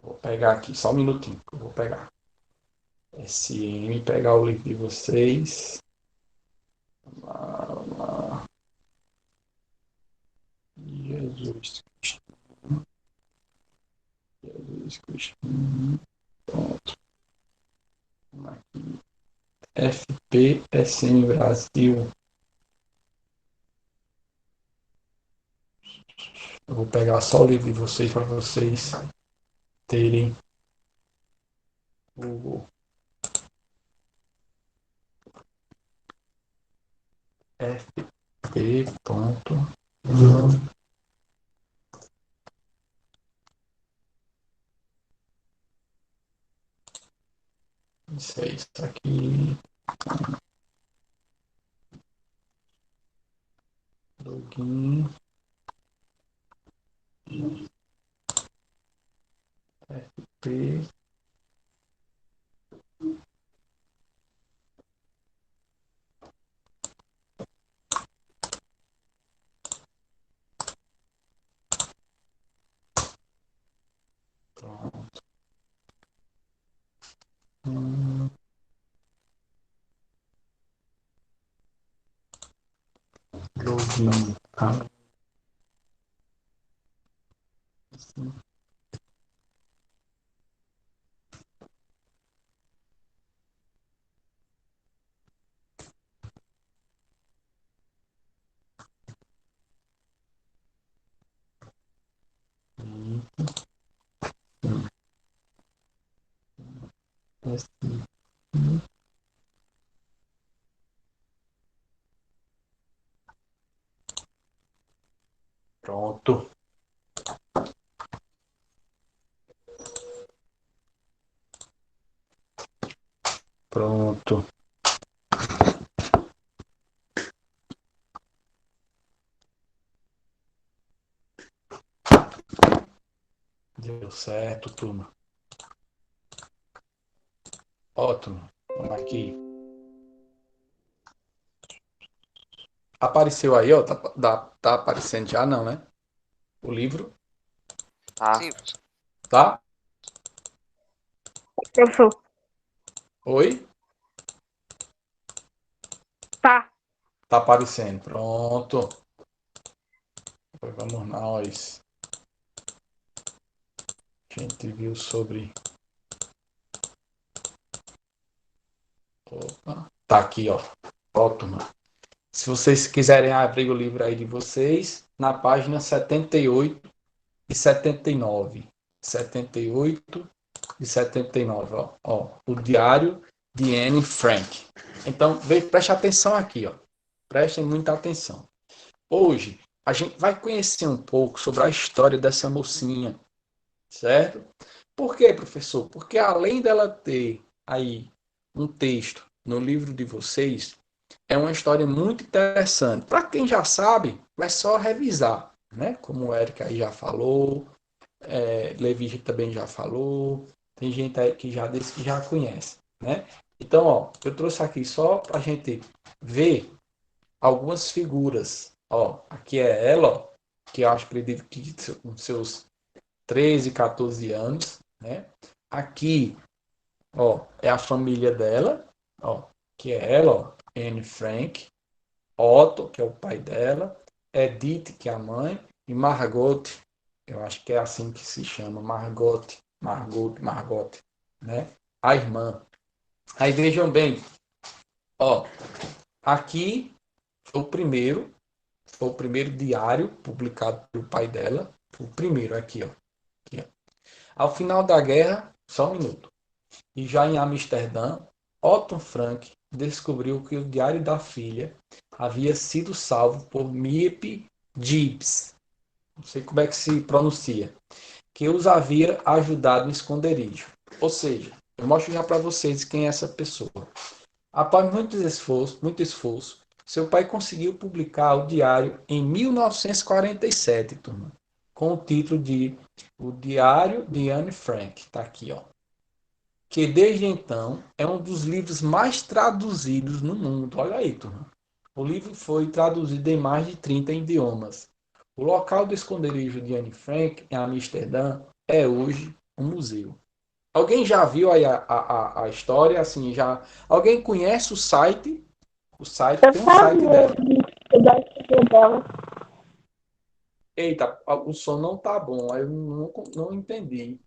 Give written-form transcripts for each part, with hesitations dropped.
Vou pegar aqui, só um minutinho que eu vou pegar. SM, pegar o livro de vocês. Lá. Jesus Cristo. Jesus Cristo. Pronto. Aqui. FPSM Brasil. Eu vou pegar só o livro de vocês para vocês terem o FP. Ponto. Isso é isso aqui. Login. FP. Pronto. Login. Pronto. Pronto. Deu certo, turma. Ótimo. Vamos aqui. Apareceu aí, ó. Tá aparecendo já, não, né? O livro. Sim, Tá? Professor. Oi? Tá. Tá aparecendo. Pronto. Agora vamos nós. A gente viu sobre. Opa. Tá aqui, ó. Ó, turma. Se vocês quiserem abrir o livro aí de vocês, na página 78 e 79. 78 e 79, ó. O Diário de Anne Frank. Então, preste atenção aqui, ó. Prestem muita atenção. Hoje, a gente vai conhecer um pouco sobre a história dessa mocinha, certo? Por quê, professor? Porque além dela ter aí um texto no livro de vocês, é uma história muito interessante. Para quem já sabe, vai só revisar, né? Como o Eric aí já falou, Levi também já falou, tem gente aí que já disse que já conhece, né? Então, ó, eu trouxe aqui só para a gente ver algumas figuras. Ó, aqui é ela, ó, que eu acho que acredito que com seus 13, 14 anos, né? Aqui, ó, é a família dela, ó, que é ela, ó, Anne Frank, Otto, que é o pai dela, Edith, que é a mãe, e Margot, eu acho que é assim que se chama, Margot, né? A irmã. Aí vejam bem, ó, aqui foi o primeiro diário publicado pelo pai dela, o primeiro aqui, ó. Aqui, ó. Ao final da guerra, só um minuto, e já em Amsterdã, Otto Frank descobriu que o diário da filha havia sido salvo por Miep Gibbs, não sei como é que se pronuncia, que os havia ajudado no esconderijo. Ou seja, eu mostro já para vocês quem é essa pessoa. Após muito esforço, seu pai conseguiu publicar o diário em 1947, turma, com o título de O Diário de Anne Frank. Está aqui, ó. Que desde então é um dos livros mais traduzidos no mundo. Olha aí, turma. O livro foi traduzido em mais de 30 idiomas. O local do esconderijo de Anne Frank, em Amsterdã, é hoje um museu. Alguém já viu aí a história? Assim, já. Alguém conhece o site? O site Eu tem um só site dela. vi da história dela. Eita, o som não tá bom. Aí eu não entendi.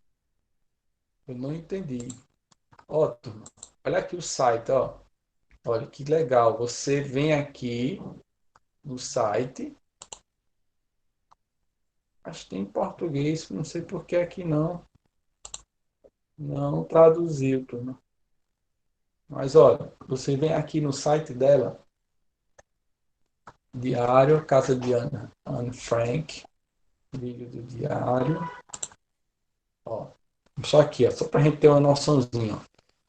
Eu não entendi. Ó, turma, olha aqui o site, ó. Olha que legal. Você vem aqui no site. Acho que tem em português. Não sei por que aqui não traduziu, turma. Mas olha, você vem aqui no site dela, Diário, Casa de Anne Frank, vídeo do diário. Ó, só aqui, ó, só para a gente ter uma noçãozinha. Ó.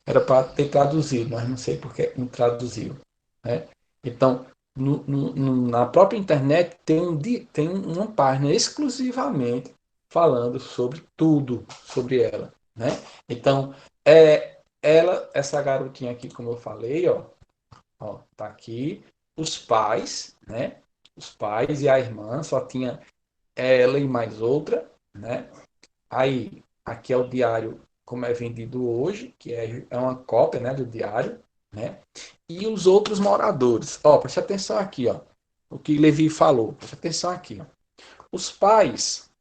Era para ter traduzido, mas não sei por que não traduziu. Né? Então, na própria internet tem uma página exclusivamente falando sobre tudo sobre ela. Né? Então, essa garotinha aqui, como eu falei, ó, tá aqui. Os pais, né? Os pais e a irmã, só tinha ela e mais outra, né? Aí, aqui é o diário como é vendido hoje, que é uma cópia, né, do diário, né? E os outros moradores. Ó, preste atenção aqui, ó. O que Levi falou. Preste atenção aqui, ó. Os pais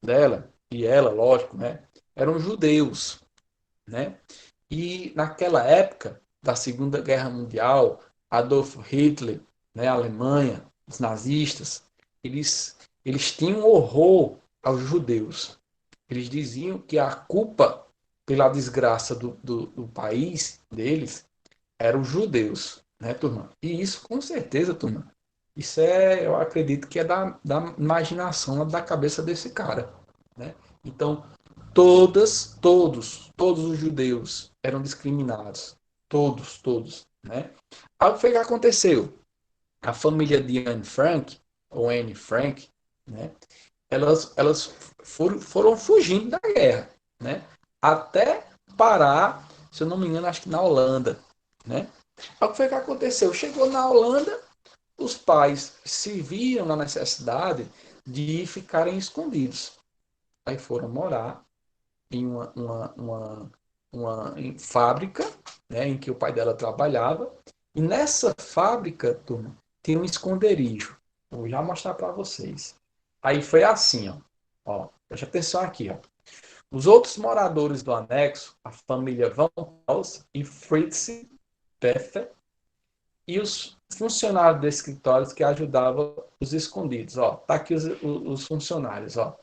dela e ela, lógico, né, eram judeus, né? E naquela época da Segunda Guerra Mundial, Adolf Hitler, né, a Alemanha, os nazistas, eles tinham horror aos judeus. Eles diziam que a culpa pela desgraça do país deles eram os judeus, né, turma? E isso, com certeza, turma, isso eu acredito que é da imaginação, da cabeça desse cara, né? Então, todos os judeus eram discriminados. Todos, né? Aí o que foi que aconteceu? A família de Anne Frank, ou Anne Frank, né? Elas foram fugindo da guerra, né? Até parar, se eu não me engano, acho que na Holanda, né? Aí o que foi que aconteceu? Chegou na Holanda, os pais se viram na necessidade de ficarem escondidos. Aí foram morar em uma fábrica, né, em que o pai dela trabalhava. E nessa fábrica, turma, tem um esconderijo. Vou já mostrar para vocês. Aí foi assim, ó. Preste atenção aqui, ó. Os outros moradores do anexo, a família Van Pels e Fritz Peffer, e os funcionários do escritório que ajudavam os escondidos, ó. Tá aqui os funcionários, ó.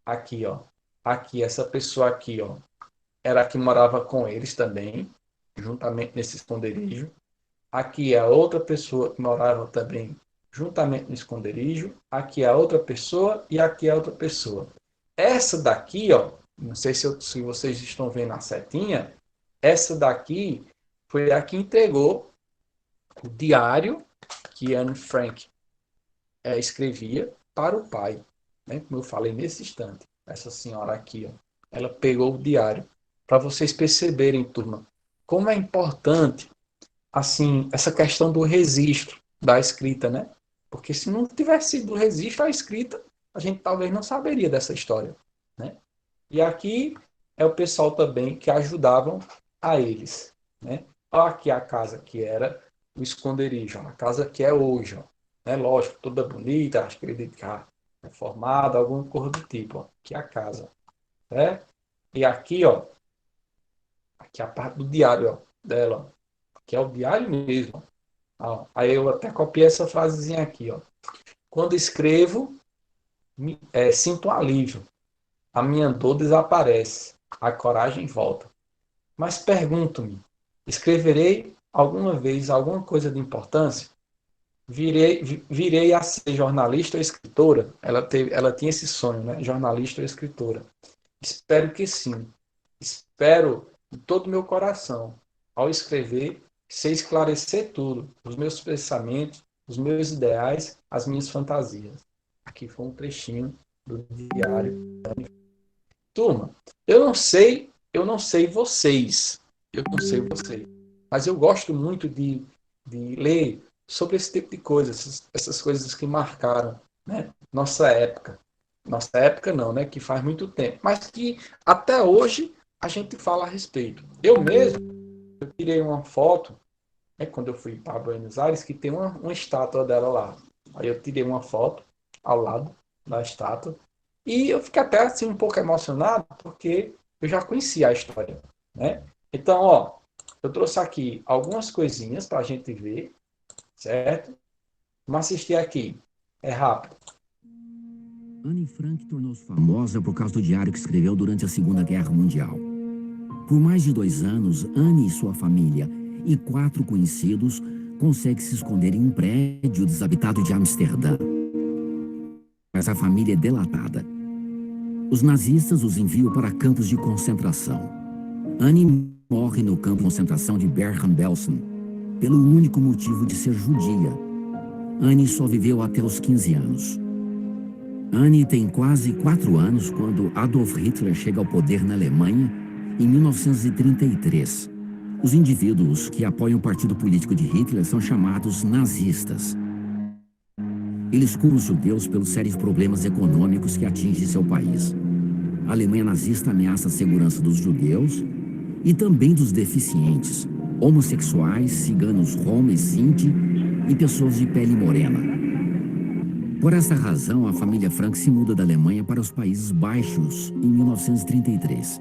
Aqui, ó. Aqui, essa pessoa aqui, ó. Era a que morava com eles também, juntamente nesse esconderijo. Aqui é a outra pessoa que morava também juntamente no esconderijo. Aqui é a outra pessoa e aqui é a outra pessoa. Essa daqui, ó, não sei se vocês estão vendo a setinha, essa daqui foi a que entregou o diário que Anne Frank escrevia para o pai. Né? Como eu falei nesse instante, essa senhora aqui, ó, ela pegou o diário. Para vocês perceberem, turma, como é importante assim essa questão do registro da escrita, né? Porque se não tivesse sido o registro, a escrita, a gente talvez não saberia dessa história, né? E aqui é o pessoal também que ajudavam a eles, né? Olha aqui a casa que era o esconderijo, a casa que é hoje, ó. Né? Lógico, toda bonita, acho que acredito que reformada, alguma coisa do tipo, ó. Aqui é a casa, né? E aqui, ó, aqui é a parte do diário, ó, dela, ó, que é o diário mesmo. Ó. Aí eu até copiei essa frasezinha aqui, ó. Quando escrevo, sinto um alívio. A minha dor desaparece. A coragem volta. Mas pergunto-me, escreverei alguma vez alguma coisa de importância? Virei a ser jornalista ou escritora? Ela tinha esse sonho, né? Jornalista ou escritora. Espero que sim. Espero de todo o meu coração. Ao escrever, sei esclarecer tudo, os meus pensamentos, os meus ideais, as minhas fantasias. Aqui foi um trechinho do diário. Turma, eu não sei vocês, eu não sei vocês, mas eu gosto muito de ler sobre esse tipo de coisas, essas coisas que marcaram, né, nossa época. Nossa época não, né? Que faz muito tempo. Mas que até hoje a gente fala a respeito. Eu mesmo tirei uma foto, né, quando eu fui para Buenos Aires, que tem uma estátua dela lá. Aí eu tirei uma foto ao lado da estátua. E eu fiquei até assim um pouco emocionado, porque eu já conhecia a história, né? Então, ó, eu trouxe aqui algumas coisinhas para a gente ver, certo? Vamos assistir aqui. É rápido. Anne Frank tornou-se famosa por causa do diário que escreveu durante a Segunda Guerra Mundial. Por mais de 2 anos, Anne e sua família e 4 conhecidos conseguem se esconder em um prédio desabitado de Amsterdã. Mas a família é delatada. Os nazistas os enviam para campos de concentração. Anne morre no campo de concentração de Bergen-Belsen, pelo único motivo de ser judia. Anne só viveu até os 15 anos. Anne tem quase 4 anos quando Adolf Hitler chega ao poder na Alemanha em 1933. Os indivíduos que apoiam o partido político de Hitler são chamados nazistas. Eles culpam os judeus pelos sérios problemas econômicos que atingem seu país. A Alemanha nazista ameaça a segurança dos judeus e também dos deficientes, homossexuais, ciganos Roma e Sinti e pessoas de pele morena. Por essa razão, a família Frank se muda da Alemanha para os Países Baixos em 1933.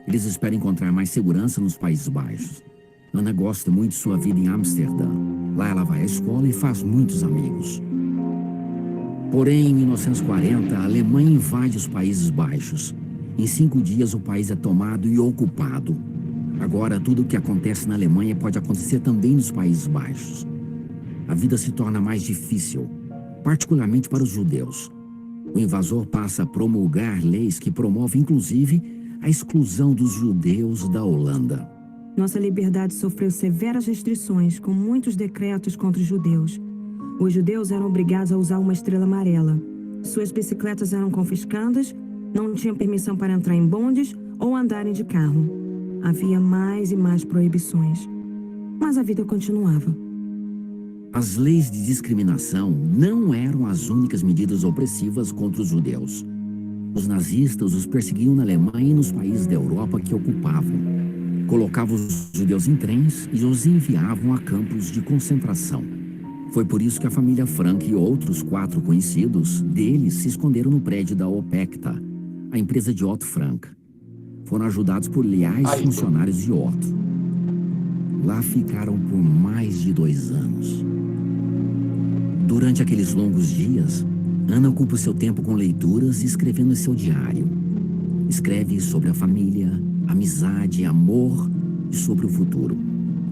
Eles esperam encontrar mais segurança nos Países Baixos. Ana gosta muito de sua vida em Amsterdã. Lá ela vai à escola e faz muitos amigos. Porém, em 1940, a Alemanha invade os Países Baixos. Em 5 dias, o país é tomado e ocupado. Agora, tudo o que acontece na Alemanha pode acontecer também nos Países Baixos. A vida se torna mais difícil, particularmente para os judeus. O invasor passa a promulgar leis que promovem, inclusive, a exclusão dos judeus da Holanda. Nossa liberdade sofreu severas restrições, com muitos decretos contra os judeus. Os judeus eram obrigados a usar uma estrela amarela. Suas bicicletas eram confiscadas, não tinham permissão para entrar em bondes ou andarem de carro. Havia mais e mais proibições. Mas a vida continuava. As leis de discriminação não eram as únicas medidas opressivas contra os judeus. Os nazistas os perseguiam na Alemanha e nos países da Europa que ocupavam. Colocavam os judeus em trens e os enviavam a campos de concentração. Foi por isso que a família Frank e outros 4 conhecidos deles se esconderam no prédio da Opekta, a empresa de Otto Frank. Foram ajudados por leais funcionários de Otto. Lá ficaram por mais de 2 anos. Durante aqueles longos dias, Ana ocupa o seu tempo com leituras e escrevendo em seu diário. Escreve sobre a família, amizade, amor e sobre o futuro.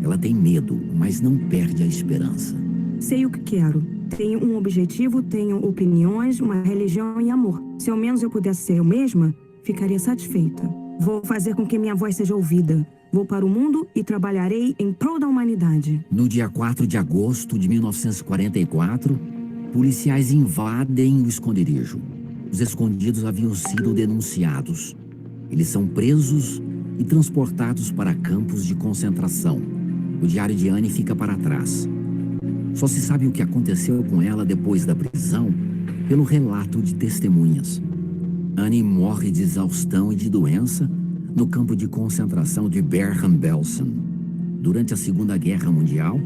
Ela tem medo, mas não perde a esperança. Sei o que quero. Tenho um objetivo, tenho opiniões, uma religião e amor. Se ao menos eu pudesse ser eu mesma, ficaria satisfeita. Vou fazer com que minha voz seja ouvida. Vou para o mundo e trabalharei em prol da humanidade. No dia 4 de agosto de 1944, policiais invadem o esconderijo. Os escondidos haviam sido denunciados. Eles são presos e transportados para campos de concentração. O diário de Anne fica para trás. Só se sabe o que aconteceu com ela depois da prisão pelo relato de testemunhas. Anne morre de exaustão e de doença no campo de concentração de Bergen-Belsen. Durante a Segunda Guerra Mundial,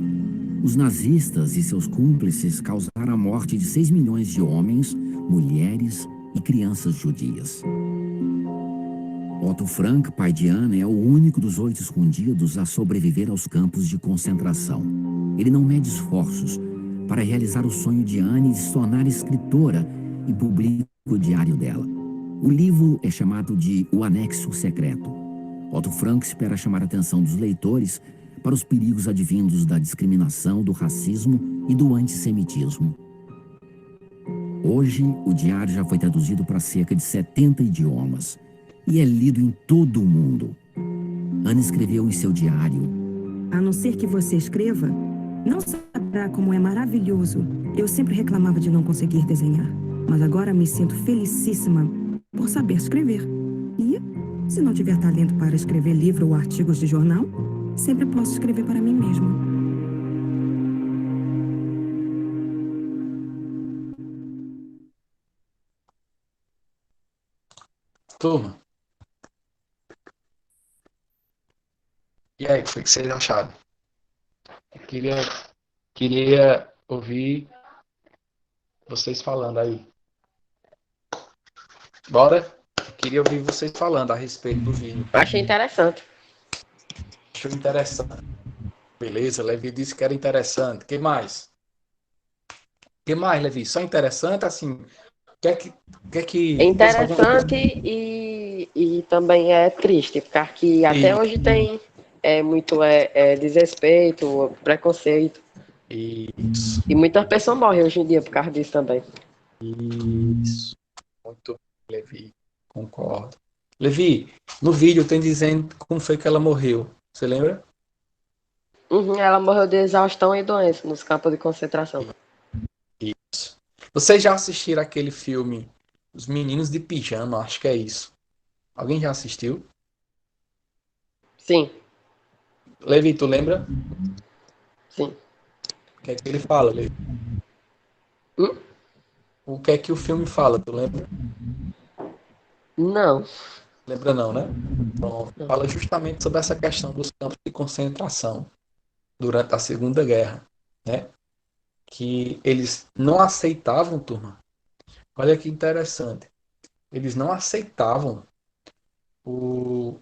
os nazistas e seus cúmplices causaram a morte de 6 milhões de homens, mulheres e crianças judias. Otto Frank, pai de Anne, é o único dos 8 escondidos a sobreviver aos campos de concentração. Ele não mede esforços para realizar o sonho de Anne de se tornar escritora e publica o diário dela. O livro é chamado de O Anexo Secreto. Otto Frank espera chamar a atenção dos leitores para os perigos advindos da discriminação, do racismo e do antissemitismo. Hoje, o diário já foi traduzido para cerca de 70 idiomas e é lido em todo o mundo. Anne escreveu em seu diário: A não ser que você escreva, não saberá como é maravilhoso. Eu sempre reclamava de não conseguir desenhar, mas agora me sinto felicíssima por saber escrever. E, se não tiver talento para escrever livro ou artigos de jornal, sempre posso escrever para mim mesma. Turma, e aí, o que foi que vocês acharam? Eu queria ouvir vocês falando aí. Bora? Eu queria ouvir vocês falando a respeito do vídeo. Achei interessante. Achou interessante. Beleza, Levi disse que era interessante. O que mais? O que mais, Levi? Só interessante, assim. É interessante e também é triste, porque até hoje tem muito desrespeito, preconceito. Isso. E muitas pessoas morrem hoje em dia por causa disso também. Isso. Muito bem, Levi. Concordo. Levi, no vídeo tem dizendo como foi que ela morreu. Você lembra? Ela morreu de exaustão e doença nos campos de concentração. Isso. Vocês já assistiram aquele filme Os Meninos de Pijama? Acho que é isso. Alguém já assistiu? Sim, Levi, tu lembra? sim. O que é que ele fala, Levi? O que é que o filme fala? Tu lembra? Não. Lembra não, né? Pronto. Fala justamente sobre essa questão dos campos de concentração durante a Segunda Guerra, né? Que eles não aceitavam, turma. Olha que interessante. Eles não aceitavam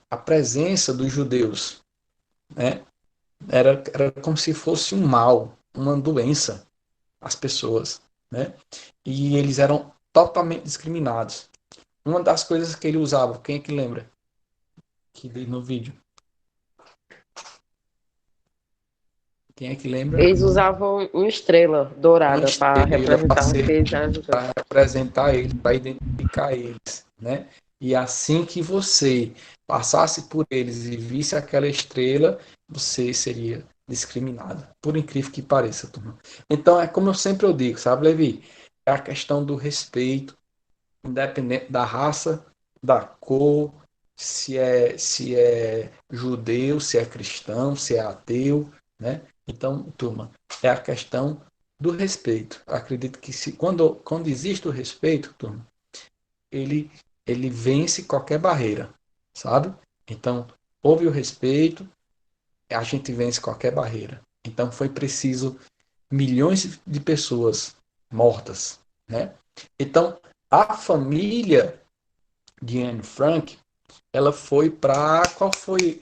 a presença dos judeus, né? Era como se fosse um mal, uma doença, as pessoas, né? E eles eram totalmente discriminados. Uma das coisas que ele usava, quem é que lembra? Que vi no vídeo. Quem é que lembra? Eles usavam uma estrela dourada para Estrela representar que eles eram judeus. para representar eles, para identificar eles, né? E assim que você passasse por eles e visse aquela estrela, você seria discriminado. Por incrível que pareça, turma. Então, é como eu sempre digo, sabe, Levi? É a questão do respeito, independente da raça, da cor, se é judeu, se é cristão, se é ateu, né? Então, turma, é a questão do respeito. Acredito que quando existe o respeito, turma, ele, ele vence qualquer barreira, sabe? Então, houve o respeito, a gente vence qualquer barreira. Então, foi preciso milhões de pessoas mortas, né? Então, a família de Anne Frank, ela foi para qual foi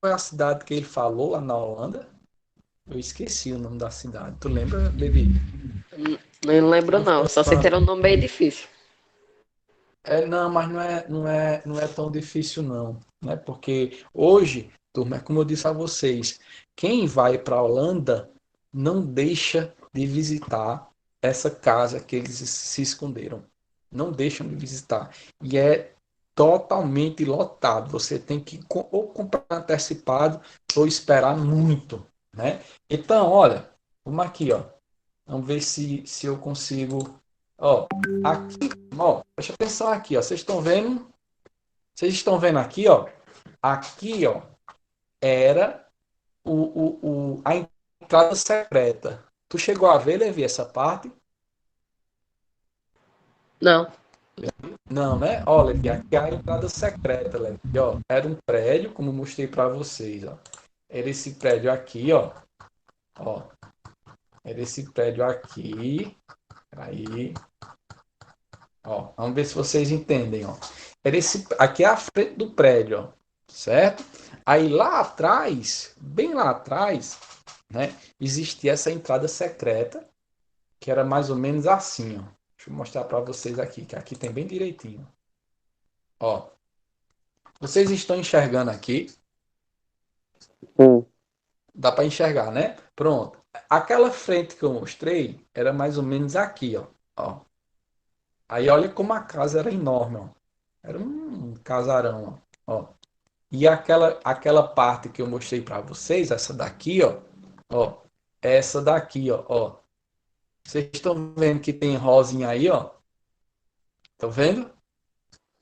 a cidade que ele falou lá na Holanda? Eu esqueci o nome da cidade. Tu lembra, Levi? Não lembro não, só sei que era um nome bem difícil. Não, mas não é tão difícil não, né? Porque hoje, turma, é como eu disse a vocês, quem vai para a Holanda não deixa de visitar essa casa que eles se esconderam. Não deixam de visitar. E é totalmente lotado. Você tem que ou comprar antecipado ou esperar muito, né? Então, olha, vamos aqui, ó. Vamos ver se eu consigo. Ó, aqui, ó, presta atenção aqui, ó. Vocês estão vendo? Vocês estão vendo aqui, ó? Aqui, ó, era a entrada secreta. Tu chegou a ver, Levi, essa parte? Não. Não, né? Ó, Levi, aqui é a entrada secreta, Levi, ó. Era um prédio, como eu mostrei para vocês, ó. Era esse prédio aqui, ó. Ó. Era esse prédio aqui. Aí. Ó, vamos ver se vocês entendem, ó. Aqui é a frente do prédio, ó, certo? Aí lá atrás, bem lá atrás, né, existia essa entrada secreta, que era mais ou menos assim, ó. Deixa eu mostrar para vocês aqui, que aqui tem bem direitinho. Ó, vocês estão enxergando aqui? Dá para enxergar, né? Pronto. Aquela frente que eu mostrei era mais ou menos aqui, ó. Ó. Aí olha como a casa era enorme, ó. Era um casarão, ó. E aquela parte que eu mostrei para vocês, essa daqui, ó, essa daqui, ó. Vocês estão vendo que tem rosinha aí, ó? Estão vendo?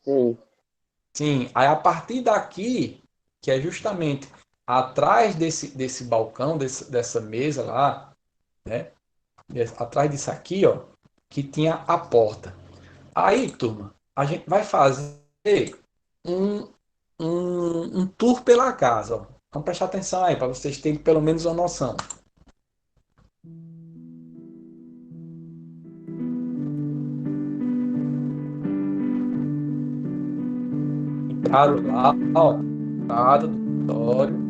Sim. Sim. Aí a partir daqui, que é justamente atrás desse balcão, dessa mesa lá, né? Atrás disso aqui, ó, que tinha a porta. Aí, turma, a gente vai fazer um, um tour pela casa. Ó. Vamos prestar atenção aí, para vocês terem pelo menos uma noção. Entraram lá, ó, entrada do escritório,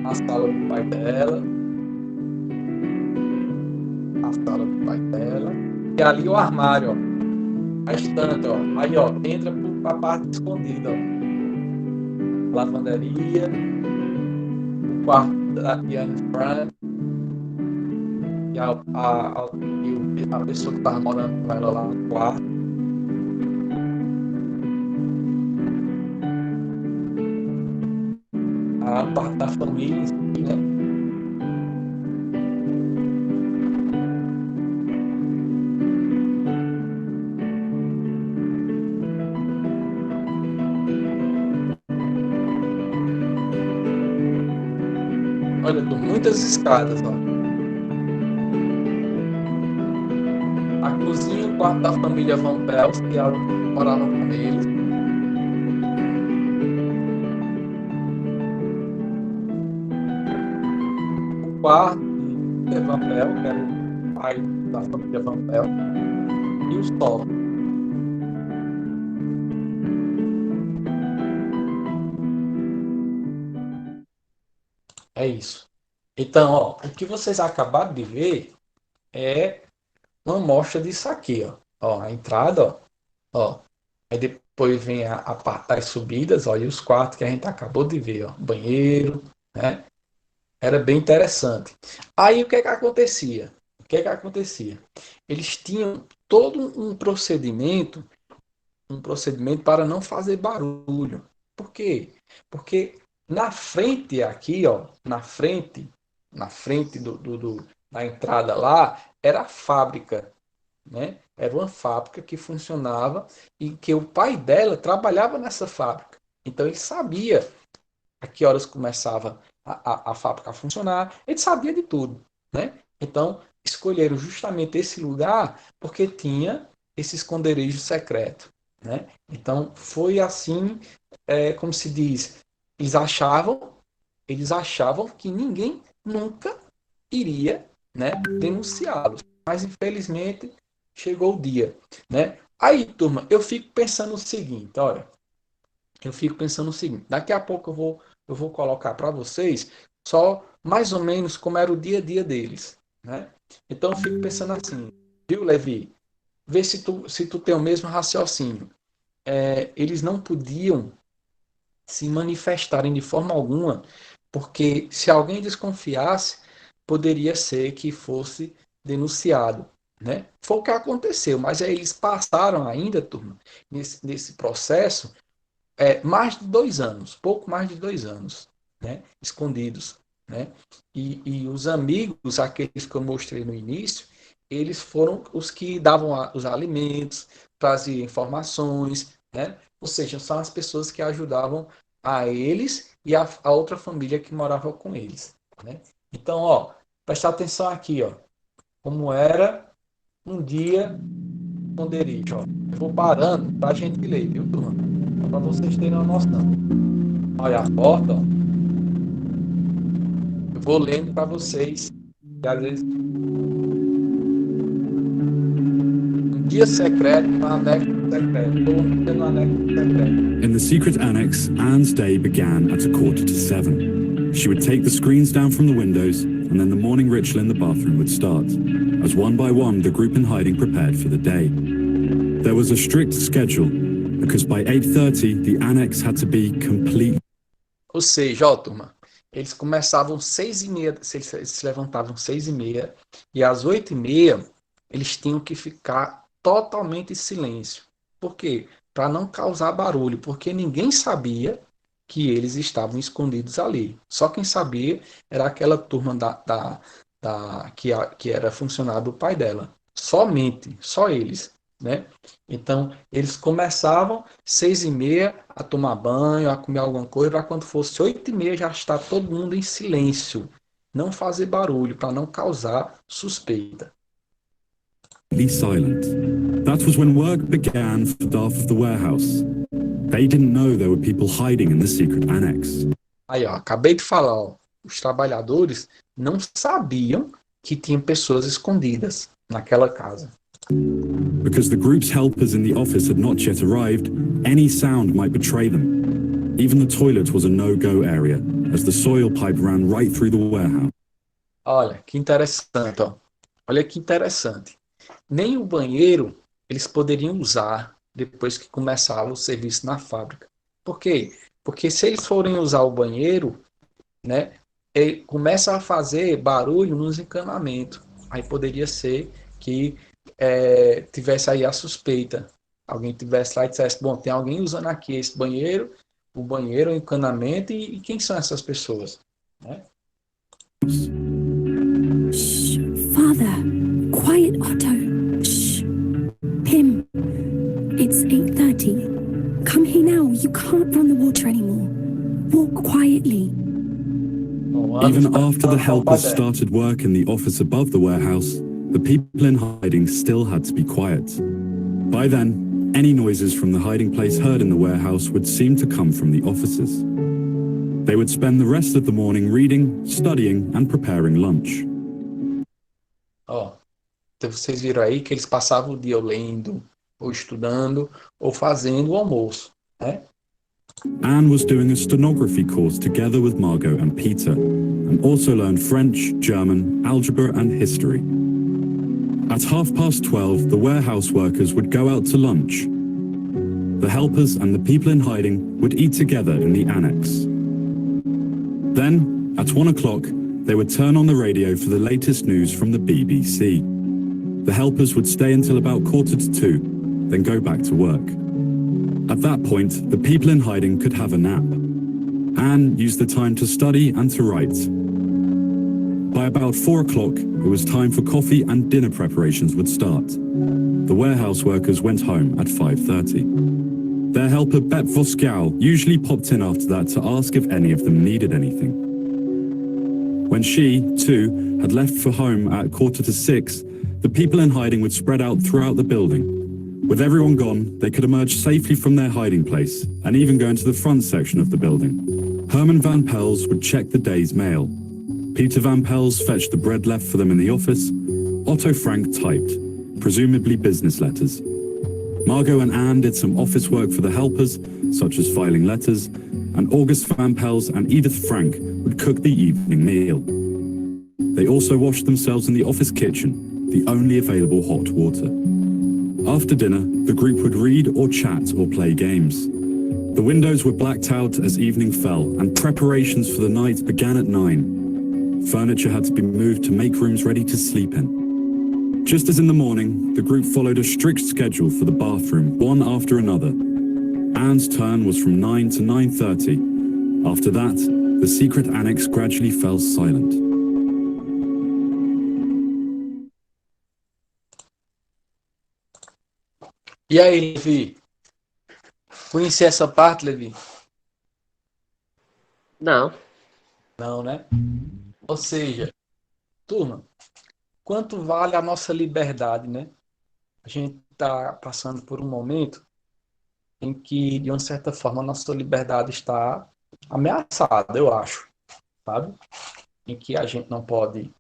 a sala do pai dela, a sala do pai dela, e ali o armário, ó, a estante, ó, aí, ó, entra para a parte escondida, ó, lavanderia, o quarto da Diana Frank, e a pessoa que estava morando com ela lá no quarto. A parte da família em si, né? Olha, com muitas escadas, ó. A cozinha, o quarto da família Van Pels, que ela morava com eles. O quarto de Van Pel, que era o pai da família Van Pel. E o sótão. É isso. Então, ó, o que vocês acabaram de ver é uma amostra disso aqui, ó. Ó, a entrada, ó. Aí depois vem a parte das subidas, ó, e os quartos que a gente acabou de ver, ó. Banheiro, né? Era bem interessante. Aí o que é que acontecia? O que é que acontecia? Eles tinham todo um procedimento para não fazer barulho. Por quê? Porque na frente aqui, ó, na frente da entrada lá, era a fábrica, né? Era uma fábrica que funcionava e que o pai dela trabalhava nessa fábrica. Então ele sabia a que horas começava a fábrica a funcionar, ele sabia de tudo, né? Então escolheram justamente esse lugar porque tinha esse esconderijo secreto, né? Então foi assim, como se diz, eles achavam que ninguém nunca iria, né, denunciá-los, mas infelizmente chegou o dia, né? Aí, turma, eu fico pensando o seguinte, olha, daqui a pouco eu vou colocar para vocês só mais ou menos como era o dia a dia deles, né? Então eu fico pensando assim, viu, Levi? Vê se tu tem o mesmo raciocínio. Eles não podiam se manifestarem de forma alguma, porque se alguém desconfiasse, poderia ser que fosse denunciado, né? Foi o que aconteceu, mas aí eles passaram ainda, turma, nesse processo, mais de 2 anos, pouco mais de 2 anos, né? Escondidos, né? E os amigos, aqueles que eu mostrei no início, eles foram os que davam os alimentos, traziam informações, né? Ou seja, são as pessoas que ajudavam a eles e a outra família que morava com eles, né? Então, ó, prestar atenção aqui, ó, como era um dia esconderijo, ó. Eu vou parando para a gente ler, viu, turma? Para vocês terem uma noção. Olha a porta, ó. Eu vou lendo para vocês. E às vezes um dia secreto no anexo secreto. Um dia no anexo secreto. In the secret annex, Anne's day began at 6:45. She would take the screens down from the windows, and then the morning ritual in the bathroom would start, as one by one the group in hiding prepared for the day. There was a strict schedule, because by 8:30 the annex had to be complete. Ou seja, ó, turma, eles começavam 6:30, eles se levantavam 6:30, e às 8:30 eles tinham que ficar totalmente em silêncio. Por quê? Para não causar barulho, porque ninguém sabia que eles estavam escondidos ali. Só quem sabia era aquela turma que era funcionário do pai dela. Somente, só eles, né? Então, eles começavam 6:30 a tomar banho, a comer alguma coisa, para quando fosse 8:30 já estar todo mundo em silêncio. Não fazer barulho, para não causar suspeita. Silent. That was when work began for staff of the warehouse. They didn't know there were people hiding in the secret annex. Aí, ó, acabei de falar, ó, os trabalhadores não sabiam que tinham pessoas escondidas naquela casa. Because the group's helpers in the office had not yet arrived, any sound might betray them. Even the toilet was a no-go area, as the soil pipe ran right through the warehouse. Olha, que interessante, ó. Olha que interessante. Nem o banheiro eles poderiam usar depois que começava o serviço na fábrica. Por quê? Porque se eles forem usar o banheiro, né, ele começa a fazer barulho nos encanamentos. Aí poderia ser que tivesse aí a suspeita. Alguém tivesse lá e dissesse, bom, tem alguém usando aqui esse banheiro, o banheiro, o encanamento, e quem são essas pessoas? Né? Shh, Father. Quiet, Otto. Shh. Pim. It's 8:30. Come here now. You can't run the water anymore. Walk quietly. Even after the helpers started work in the office above the warehouse, the people in hiding still had to be quiet. By then, any noises from the hiding place heard in the warehouse would seem to come from the offices. They would spend the rest of the morning reading, studying, and preparing lunch. Ó, então vocês viram aí que eles passavam o dia lendo, ou estudando, ou fazendo o almoço, né? Anne was doing a stenography course together with Margot and Peter, and also learned French, German, algebra, and history. At 12:30, the warehouse workers would go out to lunch. The helpers and the people in hiding would eat together in the annex. Then, at 1 o'clock, they would turn on the radio for the latest news from the BBC. The helpers would stay until about 1:45, then go back to work. At that point, the people in hiding could have a nap. Anne used the time to study and to write. By about 4 o'clock, it was time for coffee and dinner preparations would start. The warehouse workers went home at 5:30. Their helper Bet Voscal usually popped in after that to ask if any of them needed anything. When she, too, had left for home at 5:45, the people in hiding would spread out throughout the building. With everyone gone, they could emerge safely from their hiding place and even go into the front section of the building. Herman Van Pels would check the day's mail. Peter Van Pels fetched the bread left for them in the office. Otto Frank typed, presumably business letters. Margot and Anne did some office work for the helpers, such as filing letters, and August Van Pels and Edith Frank would cook the evening meal. They also washed themselves in the office kitchen, the only available hot water. After dinner, the group would read or chat or play games. The windows were blacked out as evening fell, and preparations for the night began at 9. Furniture had to be moved to make rooms ready to sleep in. Just as in the morning, the group followed a strict schedule for the bathroom, one after another. Anne's turn was from 9 to 9:30. After that, the secret annex gradually fell silent. E aí, Levi? Conheci essa parte, Levi? Não. Não, né? Ou seja, turma, quanto vale a nossa liberdade, né? A gente está passando por um momento em que, de uma certa forma, a nossa liberdade está ameaçada, eu acho, sabe? Em que a gente não pode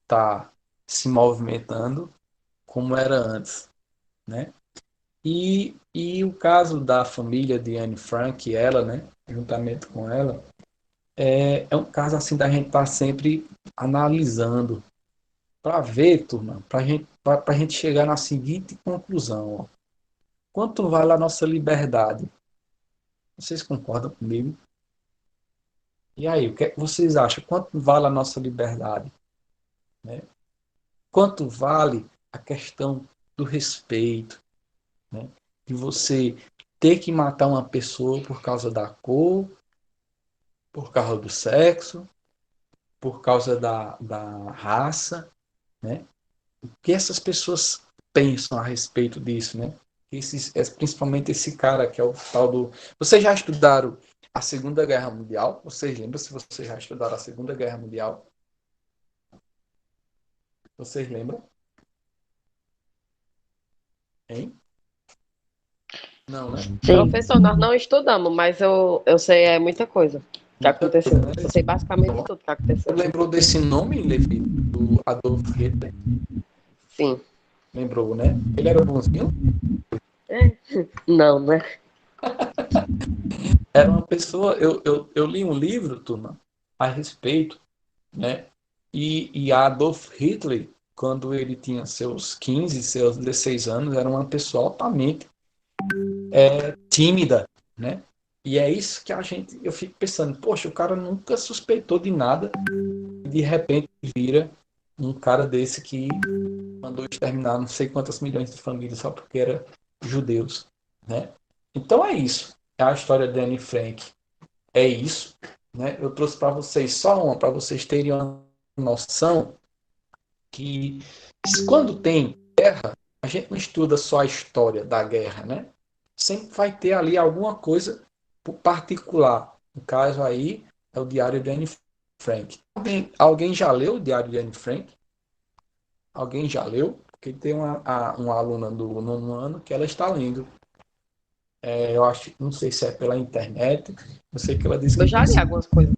estar se movimentando como era antes, né? E o caso da família de Anne Frank, ela, né, juntamente com ela, é um caso assim da gente estar sempre analisando para ver, turma, para a gente chegar na seguinte conclusão. Ó. Quanto vale a nossa liberdade? Vocês concordam comigo? E aí, o que é que vocês acham? Quanto vale a nossa liberdade? Né? Quanto vale a questão do respeito? Né? De você ter que matar uma pessoa por causa da cor, por causa do sexo, por causa da raça, né? O que essas pessoas pensam a respeito disso, né? Principalmente esse cara que é o tal do... Vocês já estudaram a Segunda Guerra Mundial? Vocês lembram se vocês já estudaram a Segunda Guerra Mundial? Vocês lembram? Hein? Não, né? Sim. Professor, nós não estudamos, mas eu sei muita coisa que Muita aconteceu. coisa, né? Eu sei basicamente tudo que aconteceu. Você lembrou desse nome, Levi? Do Adolf Hitler? Sim. Lembrou, né? Ele era bonzinho? Não, né? Era uma pessoa... Eu li um livro, turma, a respeito, né? E Adolf Hitler, quando ele tinha seus 15, seus 16 anos, era uma pessoa altamente tímida, né? E é isso que eu fico pensando, poxa, o cara nunca suspeitou de nada e de repente vira um cara desse que mandou exterminar não sei quantas milhões de famílias só porque eram judeus, né? Então é isso. É a história de Anne Frank. É isso, né? Eu trouxe para vocês só uma, para vocês terem uma noção que quando tem guerra, a gente não estuda só a história da guerra, né? Sempre vai ter ali alguma coisa particular. No caso aí, é o Diário de Anne Frank. Alguém já leu o Diário de Anne Frank? Alguém já leu? Porque tem uma aluna do nono ano que ela está lendo. Eu acho, não sei se é pela internet, eu sei que ela disse que... Eu já li algumas coisas.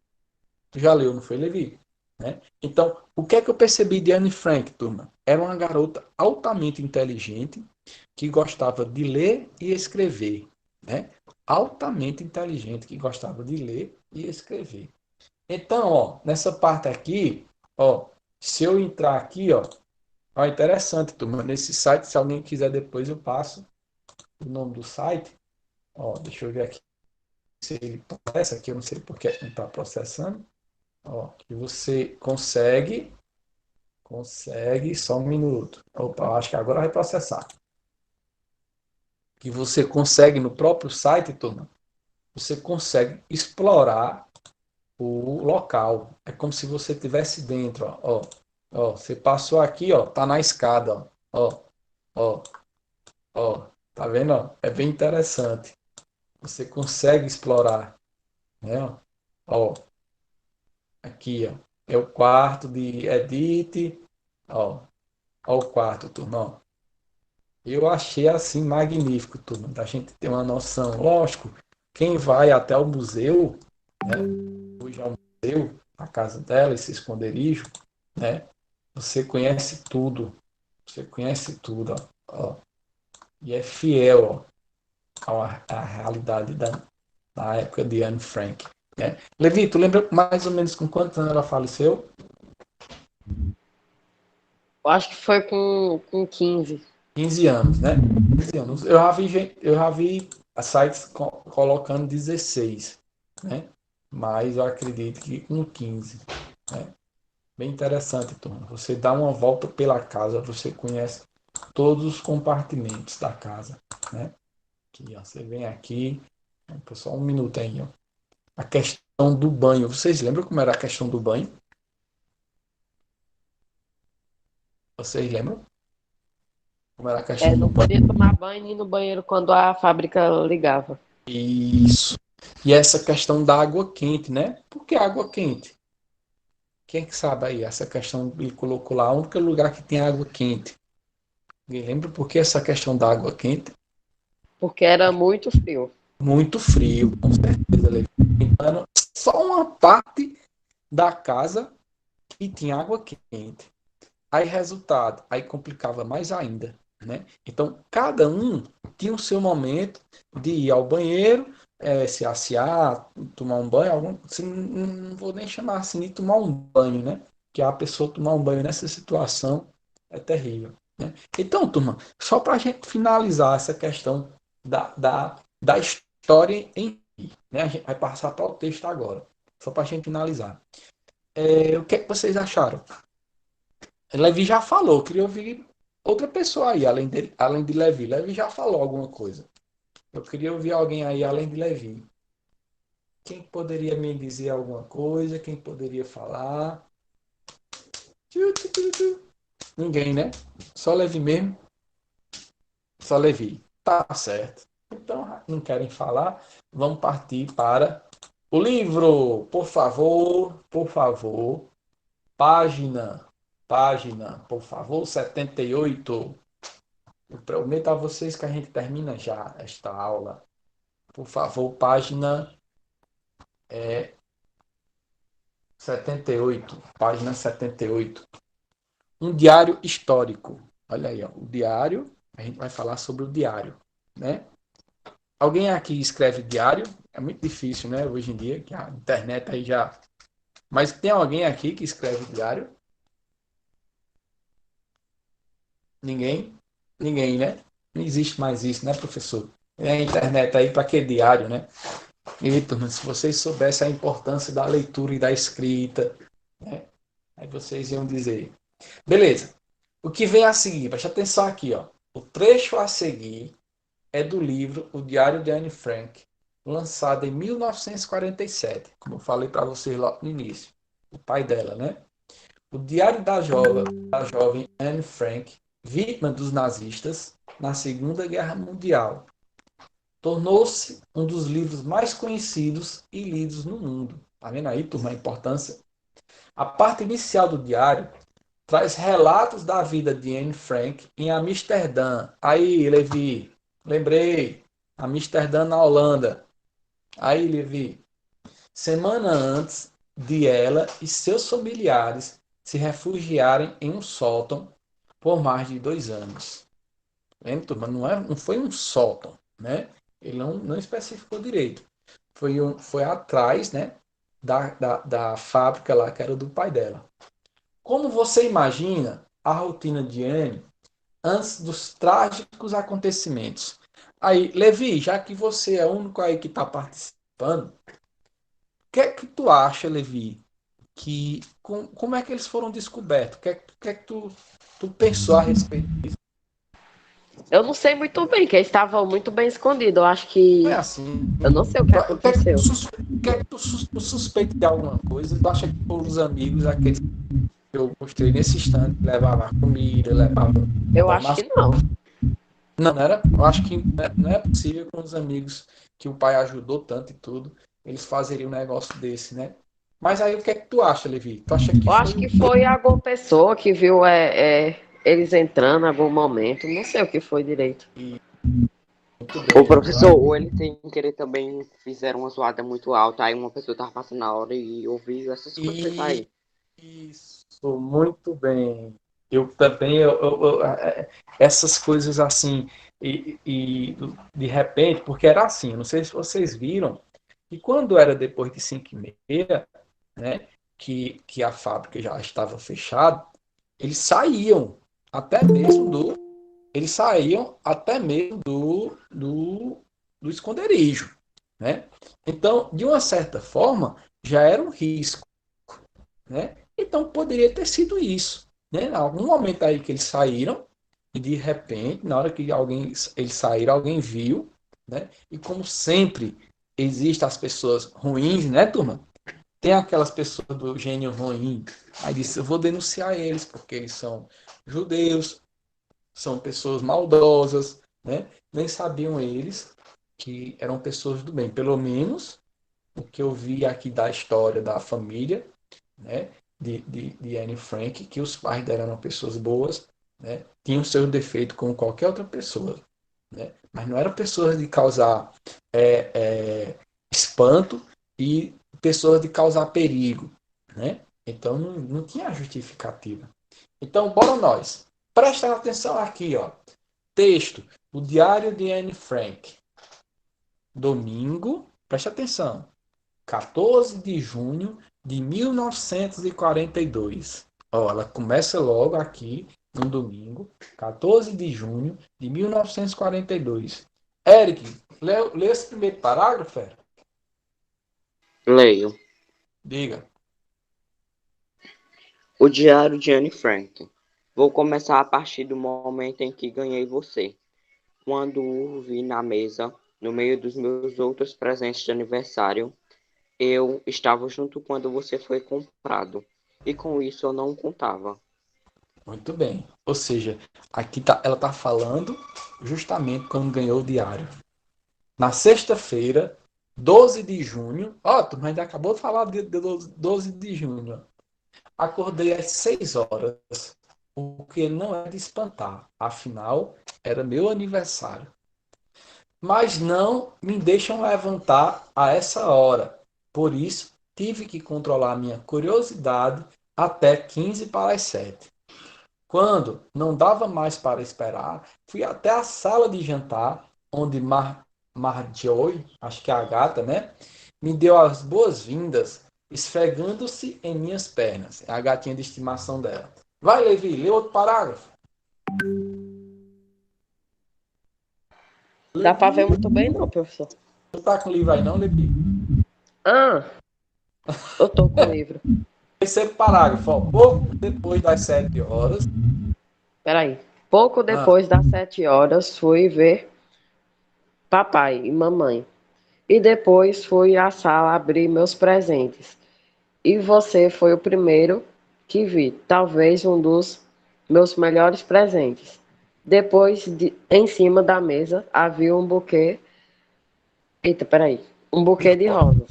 Tu já leu, não foi, Levi? Né? Então, o que é que eu percebi de Anne Frank, turma? Era uma garota altamente inteligente que gostava de ler e escrever, né? Altamente inteligente que gostava de ler e escrever. Então, ó, nessa parte aqui, ó, se eu entrar aqui, ó, interessante, turma, nesse site, se alguém quiser depois eu passo o nome do site, ó, deixa eu ver aqui se ele processa aqui, eu não sei porque não está processando, ó, que você consegue, só um minuto, opa, acho que agora vai processar, que você consegue no próprio site, turma, você consegue explorar o local. É como se você estivesse dentro, ó, você passou aqui, ó, tá na escada, ó, tá vendo, ó? É bem interessante. Você consegue explorar, né, ó, aqui, ó, é o quarto de Edith, ó o quarto, turma, ó. Eu achei assim magnífico, turma, da gente ter uma noção. Lógico, quem vai até o museu, né, hoje é o museu, a casa dela, esse esconderijo, né, você conhece tudo, ó, e é fiel, ó, à realidade da época de Anne Frank. Né? Levi, tu lembra mais ou menos com quantos anos ela faleceu? Eu acho que foi com 15. 15 anos, né? 15 anos. Eu já vi sites colocando 16, né? Mas eu acredito que com 15. Né? Bem interessante, turma. Você dá uma volta pela casa, você conhece todos os compartimentos da casa, né? Aqui, ó, você vem aqui, só um minuto aí, ó. A questão do banho. Vocês lembram como era a questão do banho? Vocês lembram? Como era a questão do Não banho? podia tomar banho nem no banheiro quando a fábrica ligava. Isso. E essa questão da água quente, né? Por que água quente? Quem é que sabe aí? Essa questão ele colocou lá, o único lugar que tem água quente. Alguém lembra por que essa questão da água quente? Porque era muito frio. Muito frio, com certeza, Levi. Então, só uma parte da casa que tinha água quente. Aí, resultado, aí complicava mais ainda, né? Então, cada um tinha o seu momento de ir ao banheiro, se assear, tomar um banho, assim, não vou nem chamar assim de tomar um banho, né? Que a pessoa tomar um banho nessa situação é terrível, né? Então, turma, só para a gente finalizar essa questão da história em si, né? A gente vai passar para o texto agora, só para a gente finalizar. O que é que vocês acharam? Levi já falou, queria ouvir outra pessoa aí, além de Levi. Levi já falou alguma coisa. Eu queria ouvir alguém aí, além de Levi. Quem poderia me dizer alguma coisa? Quem poderia falar? Ninguém, né? Só Levi mesmo? Só Levi. Tá certo. Então, não querem falar? Vamos partir para o livro. Por favor, por favor. Página, por favor, 78. Eu prometo a vocês que a gente termina já esta aula. Por favor, página 78. Página 78. Um diário histórico. Olha aí, ó, o diário. A gente vai falar sobre o diário, né? Alguém aqui escreve diário? É muito difícil, né? Hoje em dia, que a internet aí já... Mas tem alguém aqui que escreve diário? Ninguém? Ninguém, né? Não existe mais isso, né, professor? É a internet aí, para que diário, né? E, turma, se vocês soubessem a importância da leitura e da escrita, né? Aí vocês iam dizer. Beleza. O que vem a seguir? Preste atenção aqui, ó. O trecho a seguir é do livro O Diário de Anne Frank, lançado em 1947, como eu falei para vocês lá no início. O pai dela, né? O diário da jovem Anne Frank, vítima dos nazistas na Segunda Guerra Mundial, tornou-se um dos livros mais conhecidos e lidos no mundo. Tá vendo aí, turma, a importância? A parte inicial do diário traz relatos da vida de Anne Frank em Amsterdã. Aí, Levi, lembrei, Amsterdã na Holanda. Aí, Levi, semana antes de ela e seus familiares se refugiarem em um sótão por mais de 2 anos. Lembra, turma? Não foi um sótão, né? Ele não especificou direito. Foi atrás, né, da fábrica lá, que era do pai dela. Como você imagina a rotina de Anne antes dos trágicos acontecimentos? Aí, Levi, já que você é o único aí que está participando, o que é que tu acha, Levi, como é que eles foram descobertos? O que é que tu pensou a respeito disso? Eu não sei muito bem, que eles estavam muito bem escondidos. Eu acho que. Não é assim. Eu não sei o que aconteceu. O que é que tu suspeita de alguma coisa? Tu acha que foram os amigos, aqueles que eu mostrei nesse instante, levavam comida, levavam... Eu acho que não. Não era? Eu acho que não é possível com os amigos que o pai ajudou tanto e tudo, eles fazeriam um negócio desse, né? Mas aí o que é que tu acha, Levi? Tu acha que Eu acho que foi alguma pessoa que viu eles entrando em algum momento. Não sei o que foi direito. Muito bem, O professor, ou ele sem querer também fizeram uma zoada muito alta, aí uma pessoa tava passando na hora e ouviu essas coisas aí. Isso, muito bem. Eu também, essas coisas assim, e de repente, porque era assim, não sei se vocês viram, que quando era depois de 5h30, né, que a fábrica já estava fechada, eles saíam até mesmo do esconderijo, né? Então, de uma certa forma, já era um risco, né? Então, poderia ter sido isso, né? Em algum momento aí que eles saíram, e de repente, na hora que eles saíram, alguém viu, né? E como sempre, existem as pessoas ruins, né, turma? Tem aquelas pessoas do gênio ruim. Aí disse, eu vou denunciar eles, porque eles são judeus, são pessoas maldosas, né? Nem sabiam eles que eram pessoas do bem. Pelo menos o que eu vi aqui da história da família, né? De Anne Frank, que os pais dela eram pessoas boas, né? Tinham seus defeitos como qualquer outra pessoa, né? Mas não eram pessoas de causar espanto e pessoas de causar perigo, né? Então não tinha justificativa. Então, bora nós. Presta atenção aqui, ó. Texto, o Diário de Anne Frank. Domingo, presta atenção. 14 de junho de 1942. Ó, ela começa logo aqui, no domingo, 14 de junho de 1942. Eric, lê esse primeiro parágrafo, Eric? Leio. Diga. O Diário de Anne Frank. Vou começar a partir do momento em que ganhei você. Quando o vi na mesa, no meio dos meus outros presentes de aniversário, eu estava junto quando você foi comprado. E com isso eu não contava. Muito bem. Ou seja, aqui ela está falando justamente quando ganhou o diário. Na sexta-feira, 12 de junho, tu ainda acabou de falar de 12 de junho. Acordei às 6 horas. porque não é de espantar. Afinal, era meu aniversário. Mas não me deixam levantar a essa hora. Por isso, tive que controlar minha curiosidade até 15 para as 7. Quando não dava mais para esperar, fui até a sala de jantar, onde Marjorie, acho que é a gata, né, me deu as boas-vindas, esfregando-se em minhas pernas. É a gatinha de estimação dela. Vai, Levi, lê outro parágrafo. Dá para ver muito bem, não, professor. Não tá com o livro aí, não, Levi? Ah, eu tô com o livro. Terceiro parágrafo, ó. Pouco depois das 7 horas. Peraí. Pouco depois das 7 horas, fui ver papai e mamãe. E depois fui à sala abrir meus presentes. E você foi o primeiro que vi, talvez um dos meus melhores presentes. Depois, em cima da mesa, havia um buquê. Eita, peraí. Um buquê de rosas,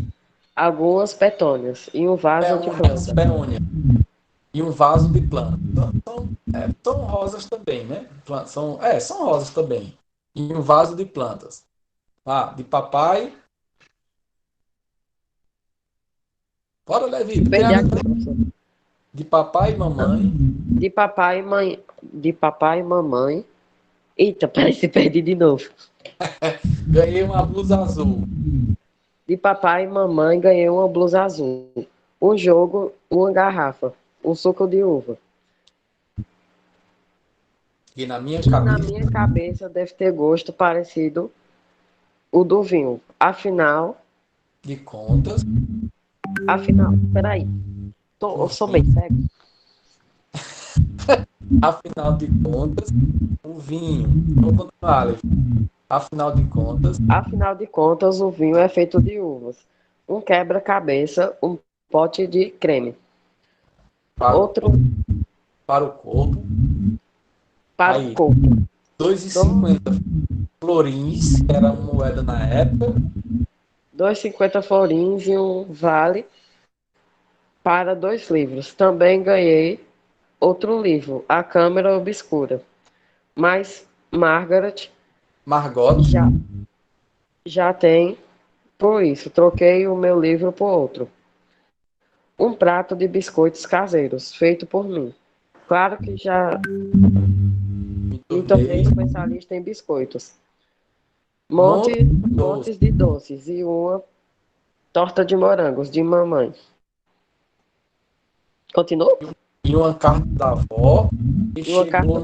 algumas petônias e um vaso de plantas. Peônia. E um vaso de planta. São rosas também, né? São rosas também. E um vaso de plantas. Ah, de papai. Bora, Levi. Perdi aqui, professor. De papai e mamãe. De papai e mãe. De papai e mamãe. Eita, peraí, se perdi de novo. Ganhei uma blusa azul. De papai e mamãe ganhei uma blusa azul. Um jogo, uma garrafa. Um suco de uva. E na minha Na minha cabeça deve ter gosto parecido o do vinho. Afinal, peraí. Eu sou bem cego. Afinal de contas, o vinho. Vou continuar, Levi. Afinal de contas, o vinho é feito de uvas. Um quebra-cabeça, um pote de creme. Para o corpo. Para o corpo. 2,50 florins, que era uma moeda na época. 2,50 florins e um vale para 2 livros. Também ganhei outro livro, A Câmara Obscura. Mas Margot já tem por isso. Troquei o meu livro por outro. Um prato de biscoitos caseiros, feito por mim. Claro que já me tornei especialista em biscoitos. Montes de doces e uma torta de morangos de mamãe. Continuou? E uma carta da avó que chegou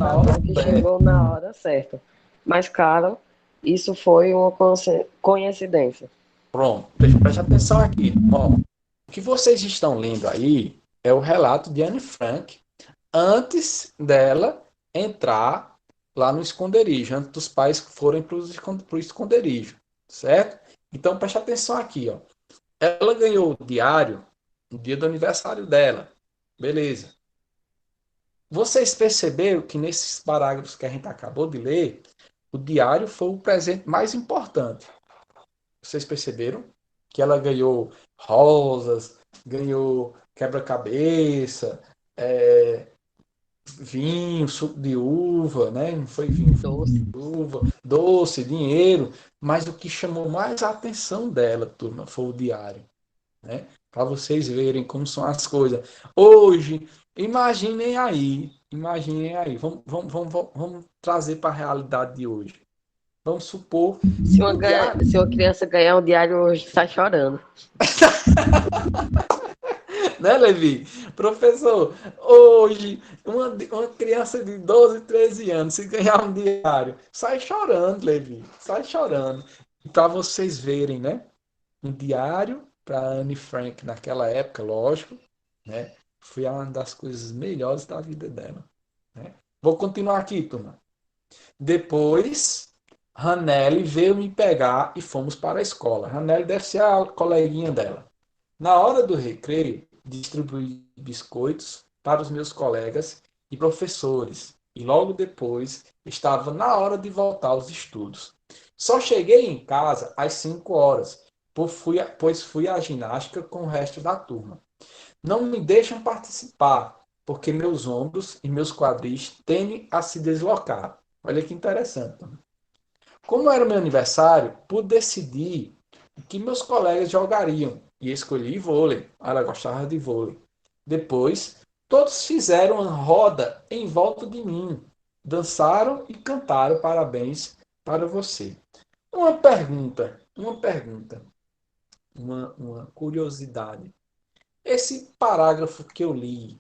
na hora certa. Mas, claro, isso foi uma coincidência. Pronto, preste atenção aqui. Ó, o que vocês estão lendo aí é o relato de Anne Frank antes dela entrar lá no esconderijo, antes dos pais forem para o esconderijo, certo? Então, preste atenção aqui. Ó. Ela ganhou o diário no dia do aniversário dela. Beleza. Vocês perceberam que nesses parágrafos que a gente acabou de ler, o diário foi o presente mais importante. Vocês perceberam que ela ganhou rosas, ganhou quebra-cabeça, vinho, suco de uva, né? Não foi vinho, doce de uva, doce, dinheiro. Mas o que chamou mais a atenção dela, turma, foi o diário, né? Para vocês verem como são as coisas. Hoje, imaginem aí. Vamos trazer para a realidade de hoje. Vamos supor. Se uma criança ganhar um diário hoje, sai chorando. Né, Levi? Professor, hoje, uma criança de 12, 13 anos, se ganhar um diário, sai chorando, Levi. Sai chorando. E para vocês verem, né? Um diário para Anne Frank naquela época, lógico, né? Foi uma das coisas melhores da vida dela. Né? Vou continuar aqui, turma. Depois, Ranelli veio me pegar e fomos para a escola. Ranelli deve ser a coleguinha dela. Na hora do recreio, distribuí biscoitos para os meus colegas e professores. E logo depois, estava na hora de voltar aos estudos. Só cheguei em casa às 5 horas, pois fui à ginástica com o resto da turma. Não me deixam participar, porque meus ombros e meus quadris tendem a se deslocar. Olha que interessante. Como era meu aniversário, pude decidir o que meus colegas jogariam e escolhi vôlei. Ela gostava de vôlei. Depois, todos fizeram uma roda em volta de mim, dançaram e cantaram parabéns para você. Uma curiosidade. Esse parágrafo que eu li,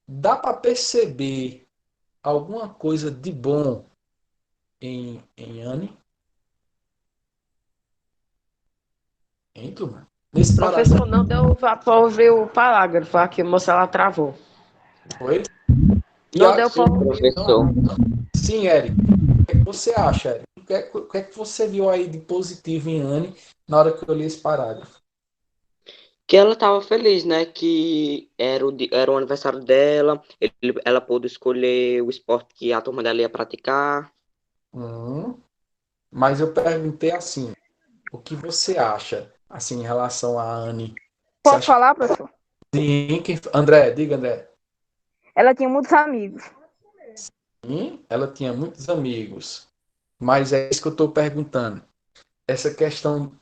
dá para perceber alguma coisa de bom em Anne? Hein, turma? Nesse Professor, parágrafo, não deu para ouvir o parágrafo. Aqui, moça, ela travou. foi? E Não deu Sim, para ouvir. professor. Sim, Eric. O que é que você acha, Eric? O que é que você viu aí de positivo em Anne na hora que eu li esse parágrafo? Que ela estava feliz, né? Que era o aniversário dela, ela pôde escolher o esporte que a turma dela ia praticar. Mas eu perguntei assim, o que você acha assim em relação a Anne? Você Posso acha falar, professor? sim? André, diga, André. Ela tinha muitos amigos. Sim, ela tinha muitos amigos, mas é isso que eu estou perguntando. Essa questão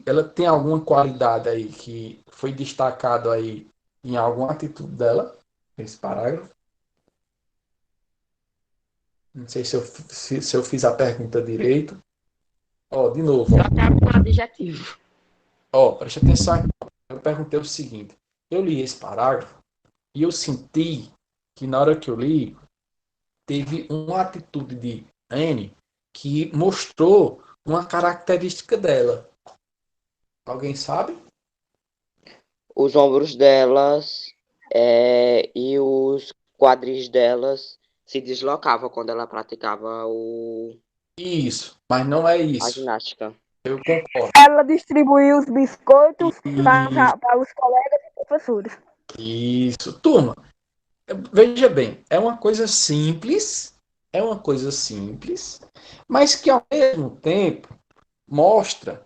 ela tem alguma qualidade aí que foi destacado aí em alguma atitude dela, nesse parágrafo? Não sei se eu fiz a pergunta direito. Ó, de novo, Só ó. acaba com adjetivo. Ó, preste atenção aqui. Eu perguntei o seguinte: eu li esse parágrafo e eu senti que na hora que eu li, teve uma atitude de Anne que mostrou uma característica dela. Alguém sabe? Os ombros delas e os quadris delas se deslocavam quando ela praticava Isso, mas não é a isso. ginástica. Eu concordo. Ela distribuiu os biscoitos Isso, para os colegas e professores. isso. Turma, veja bem, é uma coisa simples, mas que ao mesmo tempo mostra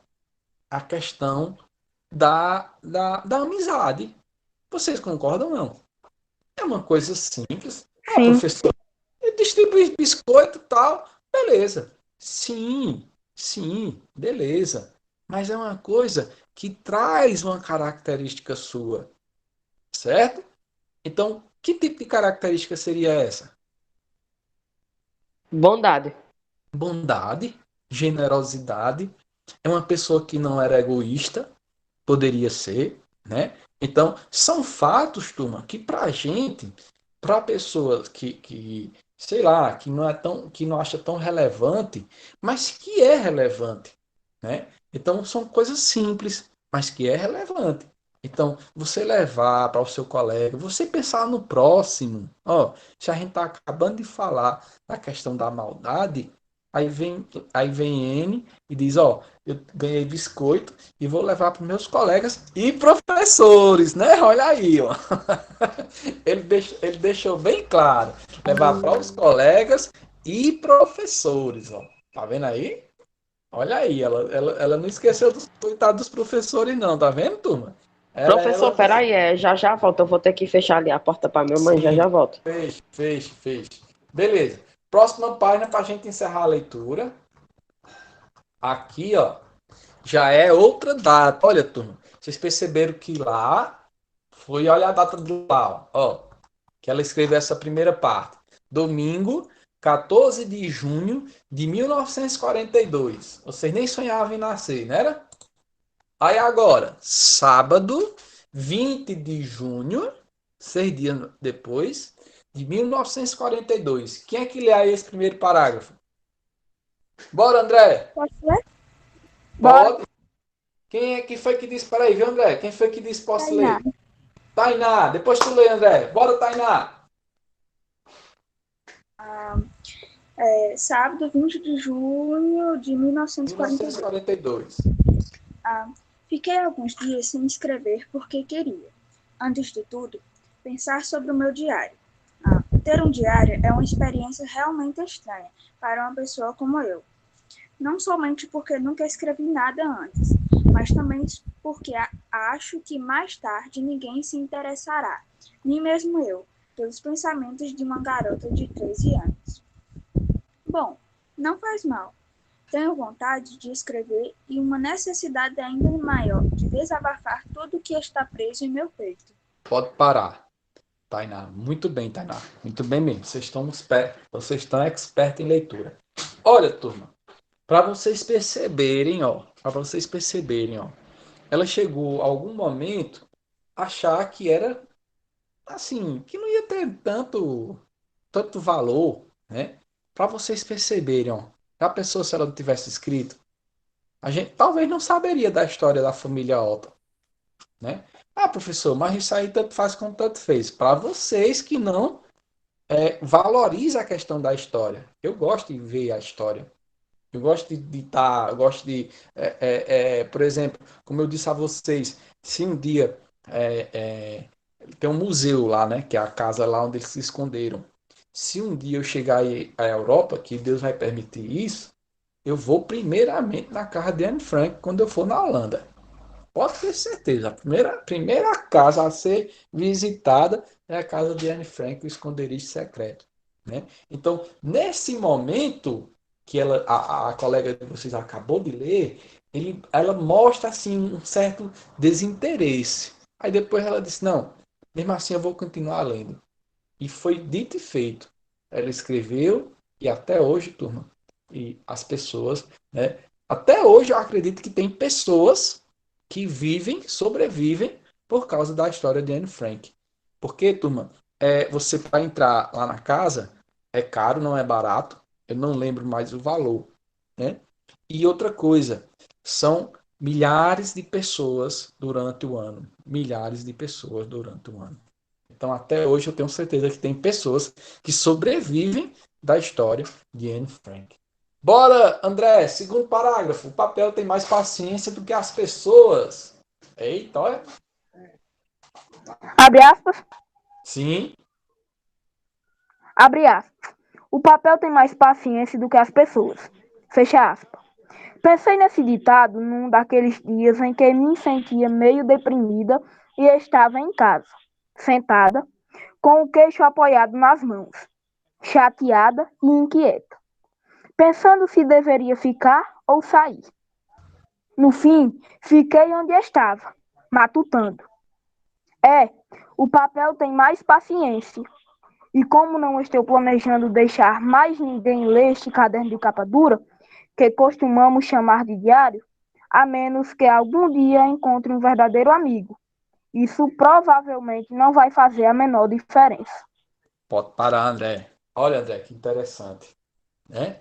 a questão da amizade. Vocês concordam ou não? É uma coisa simples. Ah, Sim. professor, eu distribuí biscoito e tal, beleza. Sim, beleza. Mas é uma coisa que traz uma característica sua, certo? Então, que tipo de característica seria essa? Bondade. Bondade, generosidade. É uma pessoa que não era egoísta, poderia ser, né? Então, são fatos, turma, que pra gente, pra pessoa sei lá, que não acha tão relevante, mas que é relevante, né? Então, são coisas simples, mas que é relevante. Então, você levar para o seu colega, você pensar no próximo. Ó, se a gente está acabando de falar da questão da maldade, aí vem N e diz, ó, eu ganhei biscoito e vou levar para meus colegas e professores, né? Olha aí, ó. Ele deixou bem claro, levar para os colegas e professores, ó. Tá vendo aí? Olha aí, ela não esqueceu dos coitados dos professores, não, tá vendo, turma? Professor, Ela peraí, já volto. Eu vou ter que fechar ali a porta para minha mãe, sim, já volto. fez. Beleza. Próxima página para a gente encerrar a leitura. Aqui, ó, já é outra data. Olha, turma, vocês perceberam que lá foi, olha a data do lá, ó, que ela escreveu essa primeira parte. Domingo, 14 de junho de 1942. Vocês nem sonhavam em nascer, não era? Aí agora, sábado, 20 de junho, 6 dias depois, de 1942. Quem é que lê aí esse primeiro parágrafo? Bora, André. Posso ler? Bora. Pode. Quem é que foi que disse? Peraí, viu, André? Quem foi que disse posso Tainá. ler? Tainá. Depois tu lê, André. Bora, Tainá. Sábado, 20 de junho de 1942. 1942. Fiquei alguns dias sem escrever porque queria, antes de tudo, pensar sobre o meu diário. Ter um diário é uma experiência realmente estranha para uma pessoa como eu. Não somente porque nunca escrevi nada antes, mas também porque acho que mais tarde ninguém se interessará, nem mesmo eu, pelos pensamentos de uma garota de 13 anos. Bom, não faz mal. Tenho vontade de escrever e uma necessidade ainda maior de desabafar tudo o que está preso em meu peito. Pode parar, Tainá. Muito bem, Tainá. Muito bem mesmo. Vocês estão expert em leitura. Olha, turma, para vocês perceberem, ó, ela chegou a algum momento a achar que era assim, que não ia ter tanto valor, né? Para vocês perceberem, ó, a pessoa, se ela não tivesse escrito, a gente talvez não saberia da história da família Otto, né? Ah, professor, mas isso aí tanto faz como tanto fez. Para vocês que não valorizam a questão da história. Eu gosto de ver a história. Eu gosto de estar, eu gosto de, por exemplo, como eu disse a vocês, se um dia tem um museu lá, né, que é a casa lá onde eles se esconderam. Se um dia eu chegar aí à Europa, que Deus vai permitir isso, eu vou primeiramente na casa de Anne Frank quando eu for na Holanda. Pode ter certeza, a primeira casa a ser visitada é a casa de Anne Frank, o esconderijo secreto, né? Então, nesse momento que a colega de vocês acabou de ler, ela mostra assim um certo desinteresse. Aí depois ela disse, não, mesmo assim eu vou continuar lendo. E foi dito e feito. Ela escreveu e até hoje, turma, e as pessoas, né? Até hoje eu acredito que tem pessoas que sobrevivem por causa da história de Anne Frank. Porque, turma, você para entrar lá na casa é caro, não é barato. Eu não lembro mais o valor, né? E outra coisa, são milhares de pessoas durante o ano. Milhares de pessoas durante o ano. Então, até hoje, eu tenho certeza que tem pessoas que sobrevivem da história de Anne Frank. Bora, André, segundo parágrafo. O papel tem mais paciência do que as pessoas. Eita, olha. Abre aspas. Sim. Abre aspas. O papel tem mais paciência do que as pessoas. Fecha aspas. Pensei nesse ditado num daqueles dias em que me sentia meio deprimida e estava em casa, sentada, com o queixo apoiado nas mãos, chateada e inquieta, pensando se deveria ficar ou sair. No fim, fiquei onde estava, matutando. O papel tem mais paciência. E como não estou planejando deixar mais ninguém ler este caderno de capa dura, que costumamos chamar de diário, a menos que algum dia encontre um verdadeiro amigo. Isso provavelmente não vai fazer a menor diferença. Pode parar, André. Olha, André, que interessante, né?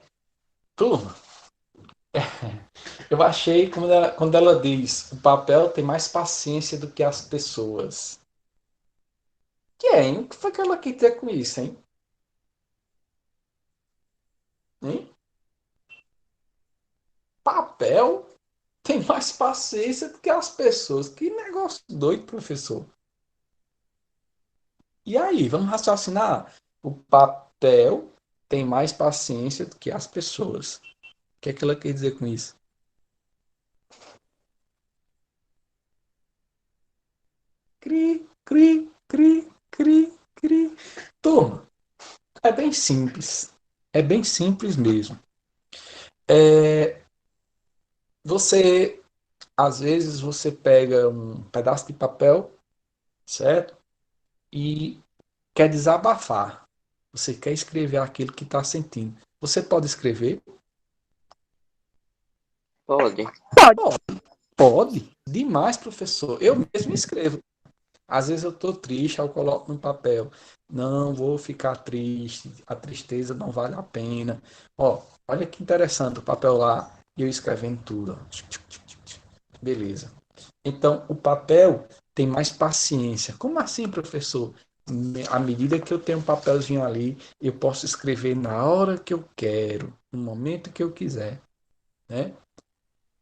Turma, eu achei quando ela diz o papel tem mais paciência do que as pessoas. Hein? O que foi que ela quis dizer com isso, hein? Hein? Papel tem mais paciência do que as pessoas. Que negócio doido, professor. E aí, vamos raciocinar? O papel tem mais paciência do que as pessoas. O que é que ela quer dizer com isso? Cri, cri, cri, cri, cri. Turma, é bem simples. É bem simples mesmo. Às vezes, você pega um pedaço de papel, certo? E quer desabafar. Você quer escrever aquilo que está sentindo. Você pode escrever? Pode. Pode. Demais, professor. Eu mesmo escrevo. Às vezes eu estou triste, eu coloco no papel. Não vou ficar triste. A tristeza não vale a pena. Olha que interessante o papel lá e eu escrevendo tudo. Beleza. Então, o papel tem mais paciência. Como assim, professor? À medida que eu tenho um papelzinho ali, eu posso escrever na hora que eu quero, no momento que eu quiser, né?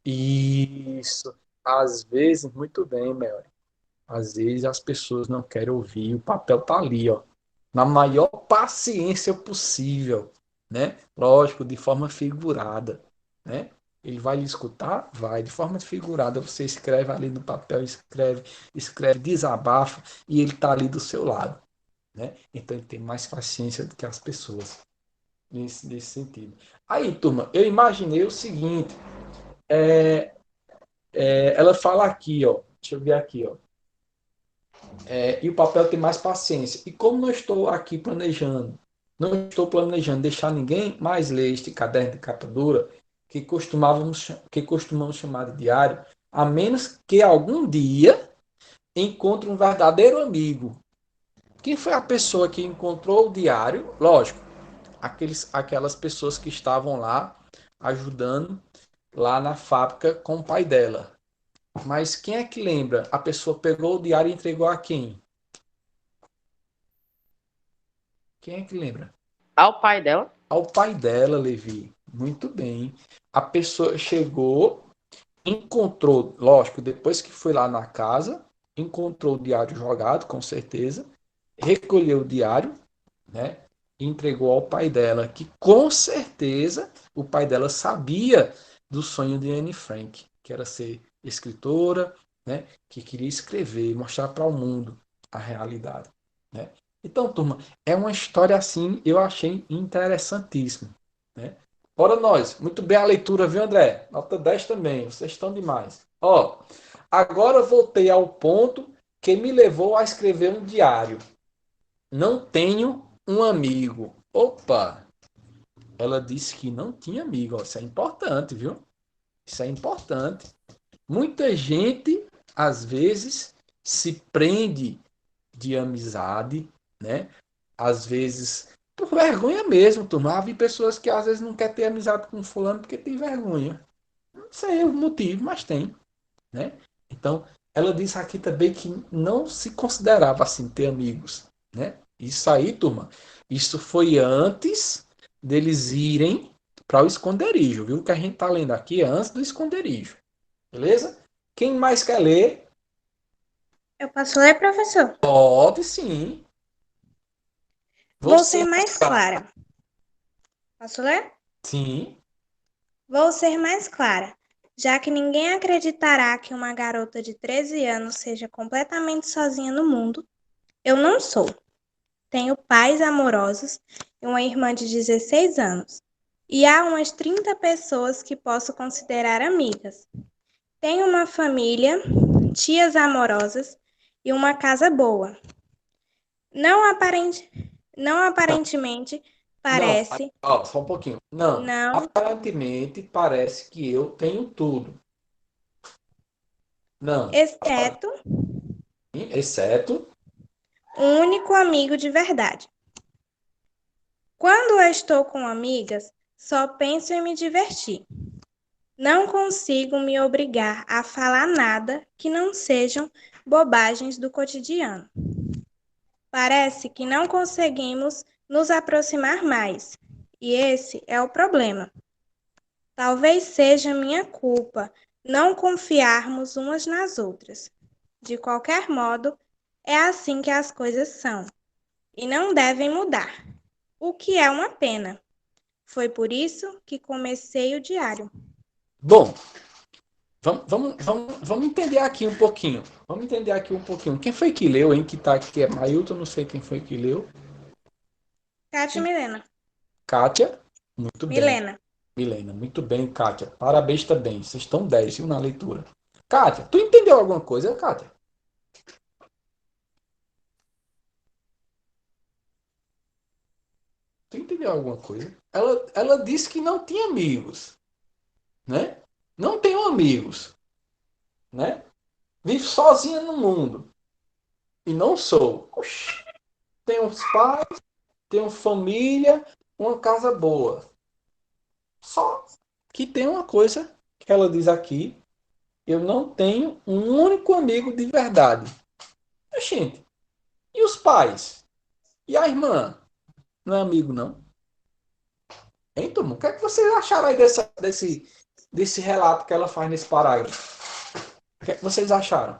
Isso. Às vezes, muito bem, Mel. Às vezes as pessoas não querem ouvir, o papel tá ali, ó, na maior paciência possível, né? Lógico, de forma figurada, né? Ele vai lhe escutar? Vai. De forma figurada, você escreve ali no papel, escreve, desabafa, e ele está ali do seu lado. Né? Então, ele tem mais paciência do que as pessoas, nesse sentido. Aí, turma, eu imaginei o seguinte, ela fala aqui, ó, deixa eu ver aqui, ó, e o papel tem mais paciência. E como não estou aqui planejando, não estou planejando deixar ninguém mais ler este caderno de capa dura, que costumamos chamar de diário, a menos que algum dia encontre um verdadeiro amigo. Quem foi a pessoa que encontrou o diário? Lógico, aquelas pessoas que estavam lá ajudando lá na fábrica com o pai dela. Mas quem é que lembra? A pessoa pegou o diário e entregou a quem? Quem é que lembra? Ao pai dela? Ao pai dela, Levi. Muito bem. A pessoa chegou, encontrou, lógico, depois que foi lá na casa, encontrou o diário jogado, com certeza, recolheu o diário, né? E entregou ao pai dela, que com certeza o pai dela sabia do sonho de Anne Frank, que era ser escritora, né? Que queria escrever, mostrar para o mundo a realidade, né? Então, turma, é uma história assim, eu achei interessantíssima, né? Bora nós. Muito bem a leitura, viu, André? Nota 10 também, vocês estão demais. Ó, agora voltei ao ponto que me levou a escrever um diário. Não tenho um amigo. Opa! Ela disse que não tinha amigo. Ó, isso é importante, viu? Isso é importante. Muita gente, às vezes, se prende de amizade, né? Às vezes, por vergonha mesmo, turma. Havia pessoas que às vezes não querem ter amizade com fulano porque tem vergonha. Não sei o motivo, mas tem, né? Então, ela disse aqui também que não se considerava assim ter amigos, né? Isso aí, turma, isso foi antes deles irem para o esconderijo, viu? O que a gente tá lendo aqui é antes do esconderijo, beleza? Quem mais quer ler? Eu posso ler, professor? Pode sim. Vou ser mais clara. Posso ler? Sim. Vou ser mais clara, já que ninguém acreditará que uma garota de 13 anos seja completamente sozinha no mundo. Eu não sou. Tenho pais amorosos e uma irmã de 16 anos. E há umas 30 pessoas que posso considerar amigas. Tenho uma família, tias amorosas e uma casa boa. Não aparentemente parece. Não, só um pouquinho. Não, Não. aparentemente parece que eu tenho tudo. Não. Exceto Um único amigo de verdade. Quando eu estou com amigas, só penso em me divertir. Não consigo me obrigar a falar nada que não sejam bobagens do cotidiano. Parece que não conseguimos nos aproximar mais, e esse é o problema. Talvez seja minha culpa não confiarmos umas nas outras. De qualquer modo, é assim que as coisas são, e não devem mudar, o que é uma pena. Foi por isso que comecei o diário. Bom, vamos entender aqui um pouquinho. Vamos entender aqui um pouquinho. Quem foi que leu, hein? Que tá aqui é Mailton, não sei quem foi que leu. Kátia Milena. Kátia, muito bem. Milena, muito bem, Kátia. Parabéns também. Vocês estão 10, viu, na leitura. Kátia, tu entendeu alguma coisa, Kátia? Tu entendeu alguma coisa? Ela disse que não tinha amigos, né? Não tenho amigos, né? Vive sozinha no mundo. E não sou. Oxi. Tenho os pais, tenho família, uma casa boa. Só que tem uma coisa que ela diz aqui. Eu não tenho um único amigo de verdade. Gente, e os pais? E a irmã? Não é amigo, não? Hein, turma? O que é que vocês acharam aí desse relato que ela faz nesse parágrafo? O que é que vocês acharam?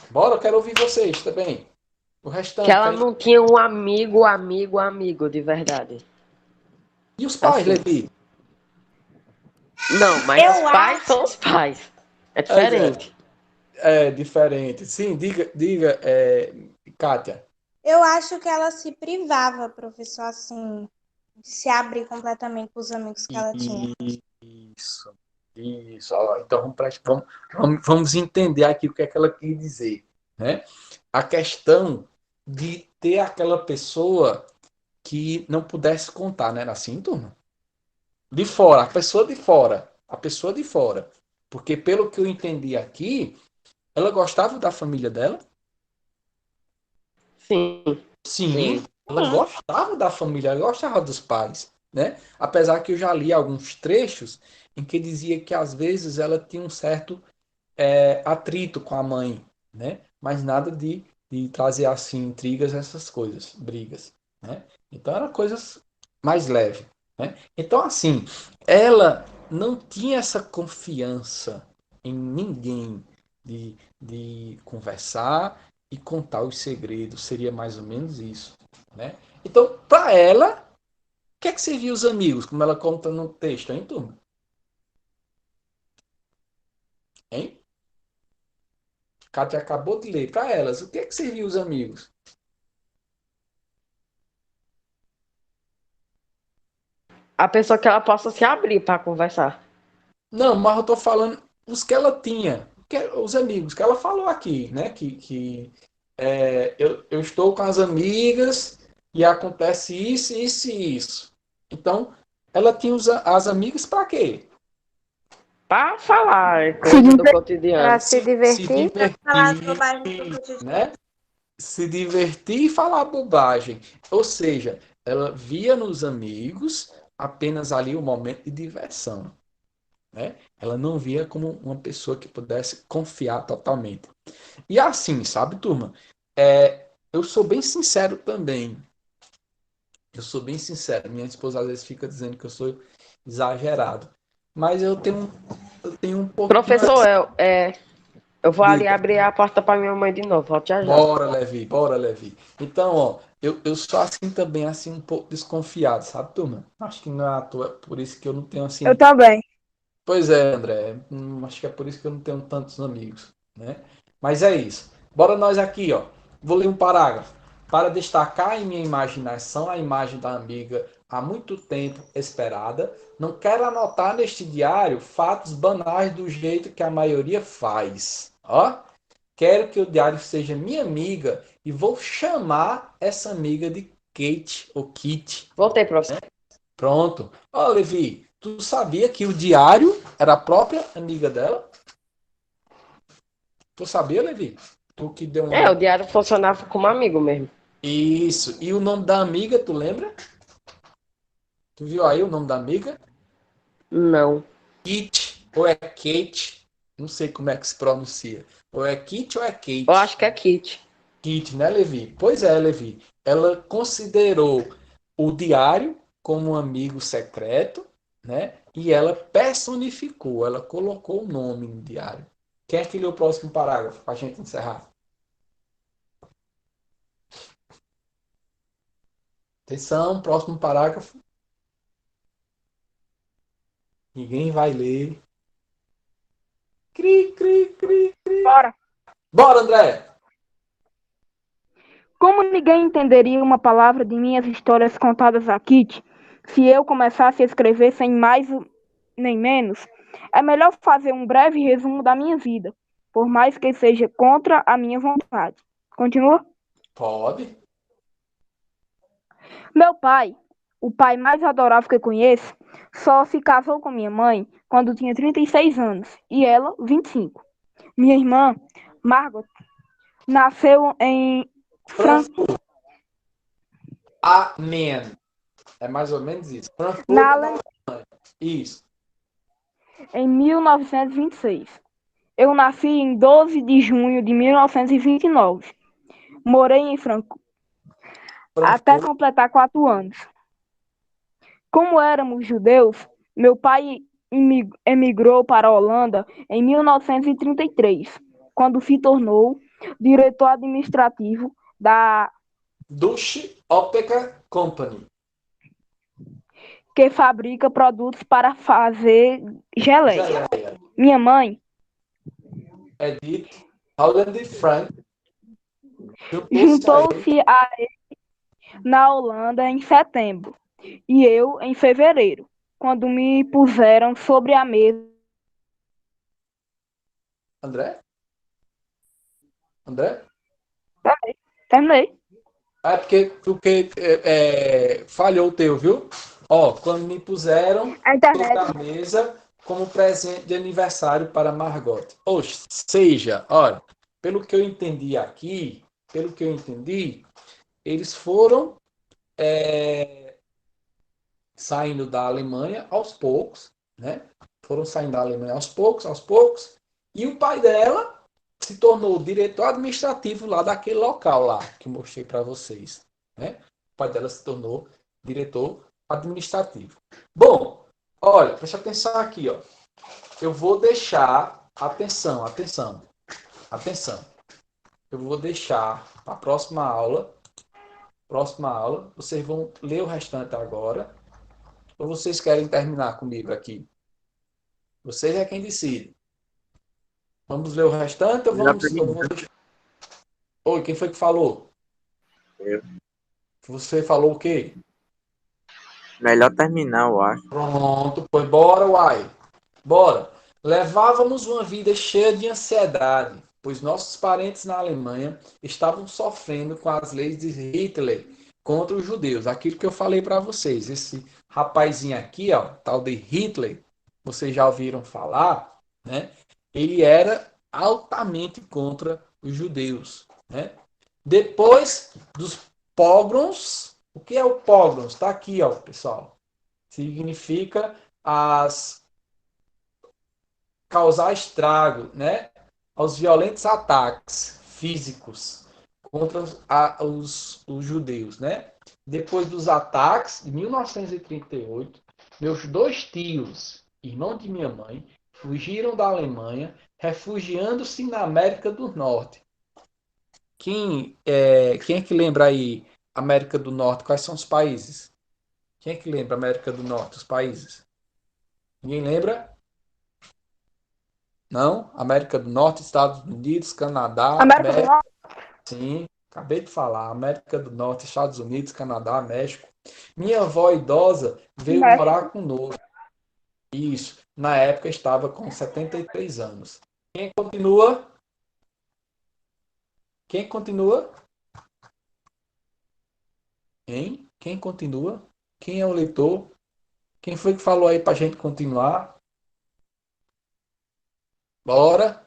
Bora, eu quero ouvir vocês também. O restante. Que ela não tinha um amigo de verdade. E os pais, assim. Levi? Não, mas Eu os pais são os pais. É diferente. É diferente. Sim, diga, Kátia. Eu acho que ela se privava, professor, assim, de se abrir completamente para os amigos que ela tinha. Isso, isso. Ó, então vamos entender aqui o que é que ela quis dizer, né? A questão de ter aquela pessoa que não pudesse contar, né? Era assim, turma? De fora, a pessoa de fora. Porque pelo que eu entendi aqui, ela gostava da família dela? Sim, Sim, sim. ela gostava da família, ela gostava dos pais, né? Apesar que eu já li alguns trechos em que dizia que às vezes ela tinha um certo atrito com a mãe, né? Mas nada de trazer assim intrigas, essas coisas, brigas, né? Então eram coisas mais leves, né? Então assim, ela não tinha essa confiança em ninguém de conversar e contar os segredos, seria mais ou menos isso, né? Então, para ela, o que é que servia os amigos, como ela conta no texto, hein, turma? Hein? Kátia acabou de ler para elas. O que é que servia os amigos? A pessoa que ela possa se abrir para conversar. Não, mas eu estou falando os que ela tinha, os amigos que ela falou aqui, né? Eu estou com as amigas e acontece isso, isso e isso. Então, ela tinha as amigas para quê? Para falar Se coisa do diver- Para cotidiano. se Se divertir, para falar as divertir, bobagens do cotidiano. né? Se divertir e falar bobagem. Ou seja, ela via nos amigos apenas ali um momento de diversão, né? Ela não via como uma pessoa que pudesse confiar totalmente. E assim, sabe, turma? Eu sou bem sincero também. Eu sou bem sincero. Minha esposa às vezes fica dizendo que eu sou exagerado. Mas eu tenho um pouquinho Professor, assim. eu vou ali Diga. abrir a porta para minha mãe de novo. Volte já já. Bora, Levi, bora, Levi. Então, ó, eu sou assim também, assim, um pouco desconfiado, sabe, turma? Acho que não é à toa, por isso que eu não tenho Eu assim. também. Pois é, André, acho que é por isso que eu não tenho tantos amigos, né? Mas é isso. Bora nós aqui, ó. Vou ler um parágrafo. Para destacar em minha imaginação a imagem da amiga há muito tempo esperada, não quero anotar neste diário fatos banais do jeito que a maioria faz. Ó, quero que o diário seja minha amiga e vou chamar essa amiga de Kate ou Kitty. Voltei, professor. Pronto. Ó, Levi, tu sabia que o diário era a própria amiga dela? Tu sabia, Levi? Tu que deu O uma. diário funcionava como amigo mesmo. Isso. E o nome da amiga, tu lembra? Tu viu aí o nome da amiga? Não. Kit ou é Kate? Não sei como é que se pronuncia. Ou é Kit ou é Kate? Eu acho que é Kit. Kit, né, Levi? Pois é, Levi. Ela considerou o diário como um amigo secreto, né? E ela personificou, ela colocou o nome no diário. Quem é que lê o próximo parágrafo para a gente encerrar? Atenção, próximo parágrafo. Ninguém vai ler. Cri, cri, cri. Bora. Bora, André! Como ninguém entenderia uma palavra de minhas histórias contadas a Kitty se eu começasse a escrever sem mais nem menos, é melhor fazer um breve resumo da minha vida, por mais que seja contra a minha vontade. Continua? Pode. Meu pai, o pai mais adorável que conheço, só se casou com minha mãe quando tinha 36 anos e ela 25. Minha irmã, Margot, nasceu em Frankfurt. Amém. É mais ou menos isso. Frankfurt, na Alemanha, isso. em 1926. Eu nasci em 12 de junho de 1929. Morei em Frankfurt até completar 4 anos. Como éramos judeus, meu pai emigrou para a Holanda em 1933, quando se tornou diretor administrativo da Deutsche Optiker Company. que fabrica produtos para fazer geleia. Geleia. Minha mãe Edith Holland Frank juntou-se a ele na Holanda em setembro e eu em fevereiro, quando me puseram sobre a mesa. André? André? Terminei. É porque falhou o teu, viu? Ó, quando me puseram A sobre internet. a mesa como presente de aniversário para Margot. Ou seja, olha, pelo que eu entendi aqui, eles foram saindo da Alemanha aos poucos, né? Foram saindo da Alemanha aos poucos, e o pai dela se tornou diretor administrativo lá daquele local lá que eu mostrei para vocês, né? O pai dela se tornou diretor administrativo. Bom, olha, presta atenção aqui, ó. Eu vou deixar, atenção. Eu vou deixar para a próxima aula, vocês vão ler o restante agora, ou vocês querem terminar comigo aqui? Vocês é quem decide. Vamos ler o restante ou vamos... Oi, quem foi que falou? Eu. Você falou o quê? Melhor terminar, eu acho. Pronto, pois bora, uai. Bora. Levávamos uma vida cheia de ansiedade, pois nossos parentes na Alemanha estavam sofrendo com as leis de Hitler contra os judeus. Aquilo que eu falei para vocês. Esse rapazinho aqui, ó, tal de Hitler, vocês já ouviram falar, né? Ele era altamente contra os judeus, né? Depois dos pogroms, o que é o pogroms? Está aqui, ó, pessoal. Significa causar estrago, né? Aos violentos ataques físicos contra os judeus, né? Depois dos ataques, de 1938, meus 2 tios, irmão de minha mãe, fugiram da Alemanha, refugiando-se na América do Norte. Quem é que lembra aí América do Norte? Quais são os países? Quem é que lembra América do Norte, os países? Ninguém lembra? Não? América do Norte, Estados Unidos, Canadá, América do Norte. Sim, acabei de falar. América do Norte, Estados Unidos, Canadá, México. Minha avó idosa veio morar conosco. Isso. Na época estava com 73 anos. Quem continua? Quem continua? Hein? Quem continua? Quem é o leitor? Quem foi que falou aí pra gente continuar? Bora.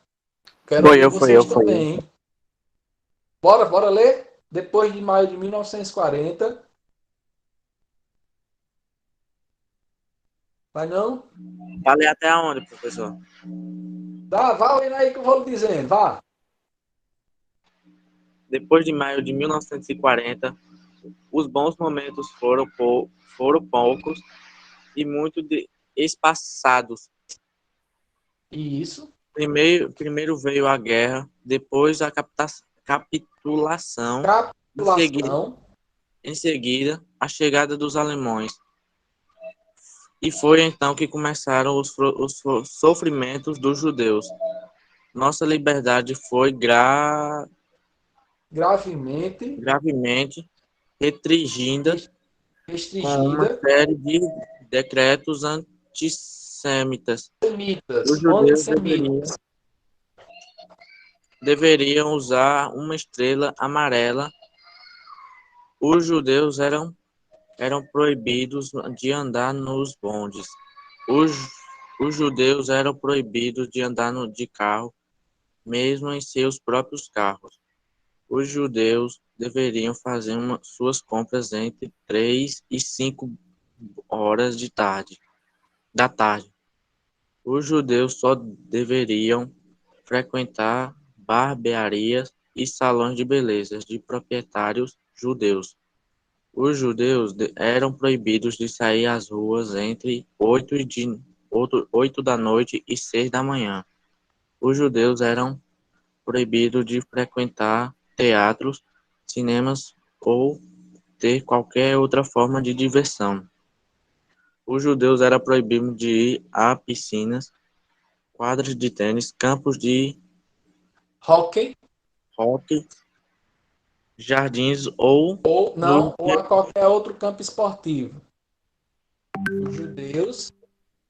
Quero ouvir vocês também, hein? Bora ler? Depois de maio de 1940. Vai não? Vai ler até onde, professor? Vá lendo aí que eu vou lhe dizendo, vá. Depois de maio de 1940, os bons momentos foram poucos e muito espaçados. Isso. Primeiro veio a guerra, depois a capitulação. Em seguida, a chegada dos alemães. E foi então que começaram os sofrimentos dos judeus. Nossa liberdade foi gravemente restringida com uma série de decretos antissemitas. Os judeus deveriam usar uma estrela amarela. Os judeus eram proibidos de andar nos bondes. Os judeus eram proibidos de andar de carro, mesmo em seus próprios carros. Os judeus deveriam fazer suas compras entre 3 e 5 horas da tarde. Os judeus só deveriam frequentar barbearias e salões de beleza de proprietários judeus. Os judeus eram proibidos de sair às ruas entre 8 da noite e 6 da manhã. Os judeus eram proibidos de frequentar teatros, cinemas ou ter qualquer outra forma de diversão. Os judeus eram proibidos de ir a piscinas, quadras de tênis, campos de Hockey hóquei, jardins ou ou nos não, ou a qualquer outro campo esportivo. Os judeus,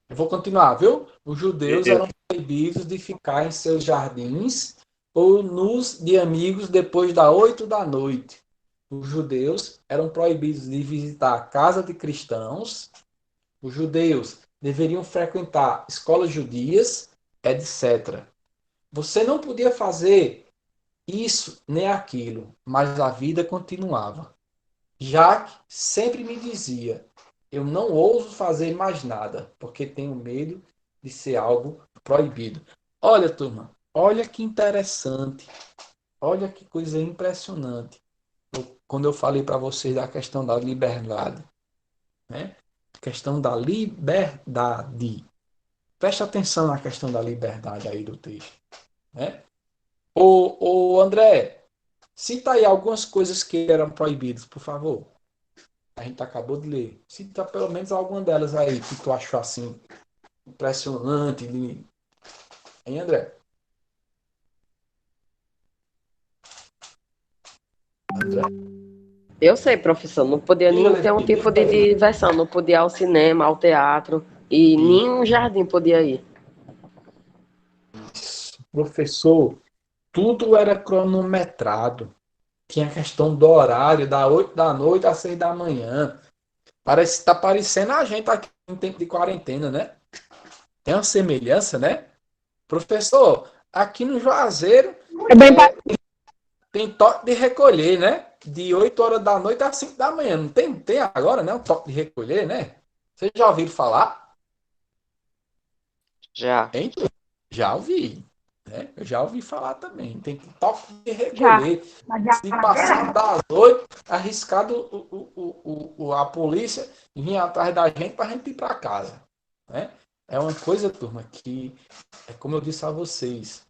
eu vou continuar, viu? Os judeus eram proibidos de ficar em seus jardins ou nos de amigos depois das 8 da noite. Os judeus eram proibidos de visitar a casa de cristãos. Os judeus deveriam frequentar escolas judias, etc. Você não podia fazer isso nem aquilo, mas a vida continuava. Jacques sempre me dizia: eu não ouso fazer mais nada, porque tenho medo de ser algo proibido. Olha, turma, olha que interessante, olha que coisa impressionante. Quando eu falei para vocês da questão da liberdade, né? Questão da liberdade. Preste atenção na questão da liberdade aí do texto, né? Ô André, cita aí algumas coisas que eram proibidas, por favor. A gente acabou de ler. Cita pelo menos alguma delas aí que tu achou assim impressionante. Hein, André? André? Eu sei, professor, não podia nem ter um tipo de diversão, não podia ir ao cinema, ao teatro, e nem um jardim podia ir. Professor, tudo era cronometrado. Tinha a questão do horário, da 8 da noite às 6 da manhã. Parece que tá parecendo a gente aqui em tempo de quarentena, né? Tem uma semelhança, né? Professor, aqui no Juazeiro tem toque de recolher, né? De 8 horas da noite às 5 da manhã. Não tem agora, né? Um toque de recolher, né? Vocês já ouviram falar? Já. Hein? Já ouvi. Né? Eu já ouvi falar também. Tem toque de recolher. Se passar das 8, arriscado a polícia vir atrás da gente para a gente ir para casa. Né? É uma coisa, turma, que, é como eu disse a vocês,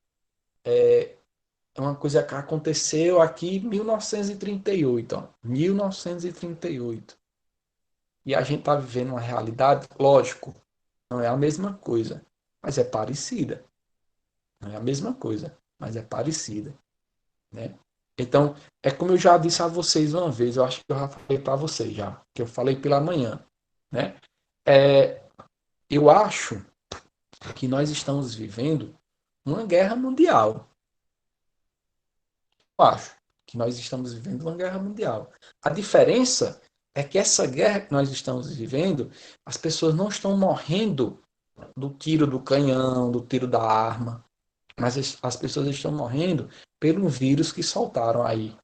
é uma coisa que aconteceu aqui em 1938. Ó, 1938. E a gente está vivendo uma realidade, lógico, não é a mesma coisa, mas é parecida. Não é a mesma coisa, mas é parecida. Né? Então, é como eu já disse a vocês uma vez, eu acho que eu já falei para vocês já, que eu falei pela manhã. Né? Eu acho que nós estamos vivendo uma guerra mundial. Eu acho que nós estamos vivendo uma guerra mundial. A diferença é que essa guerra que nós estamos vivendo, as pessoas não estão morrendo do tiro do canhão, do tiro da arma, mas as pessoas estão morrendo pelo vírus que soltaram aí.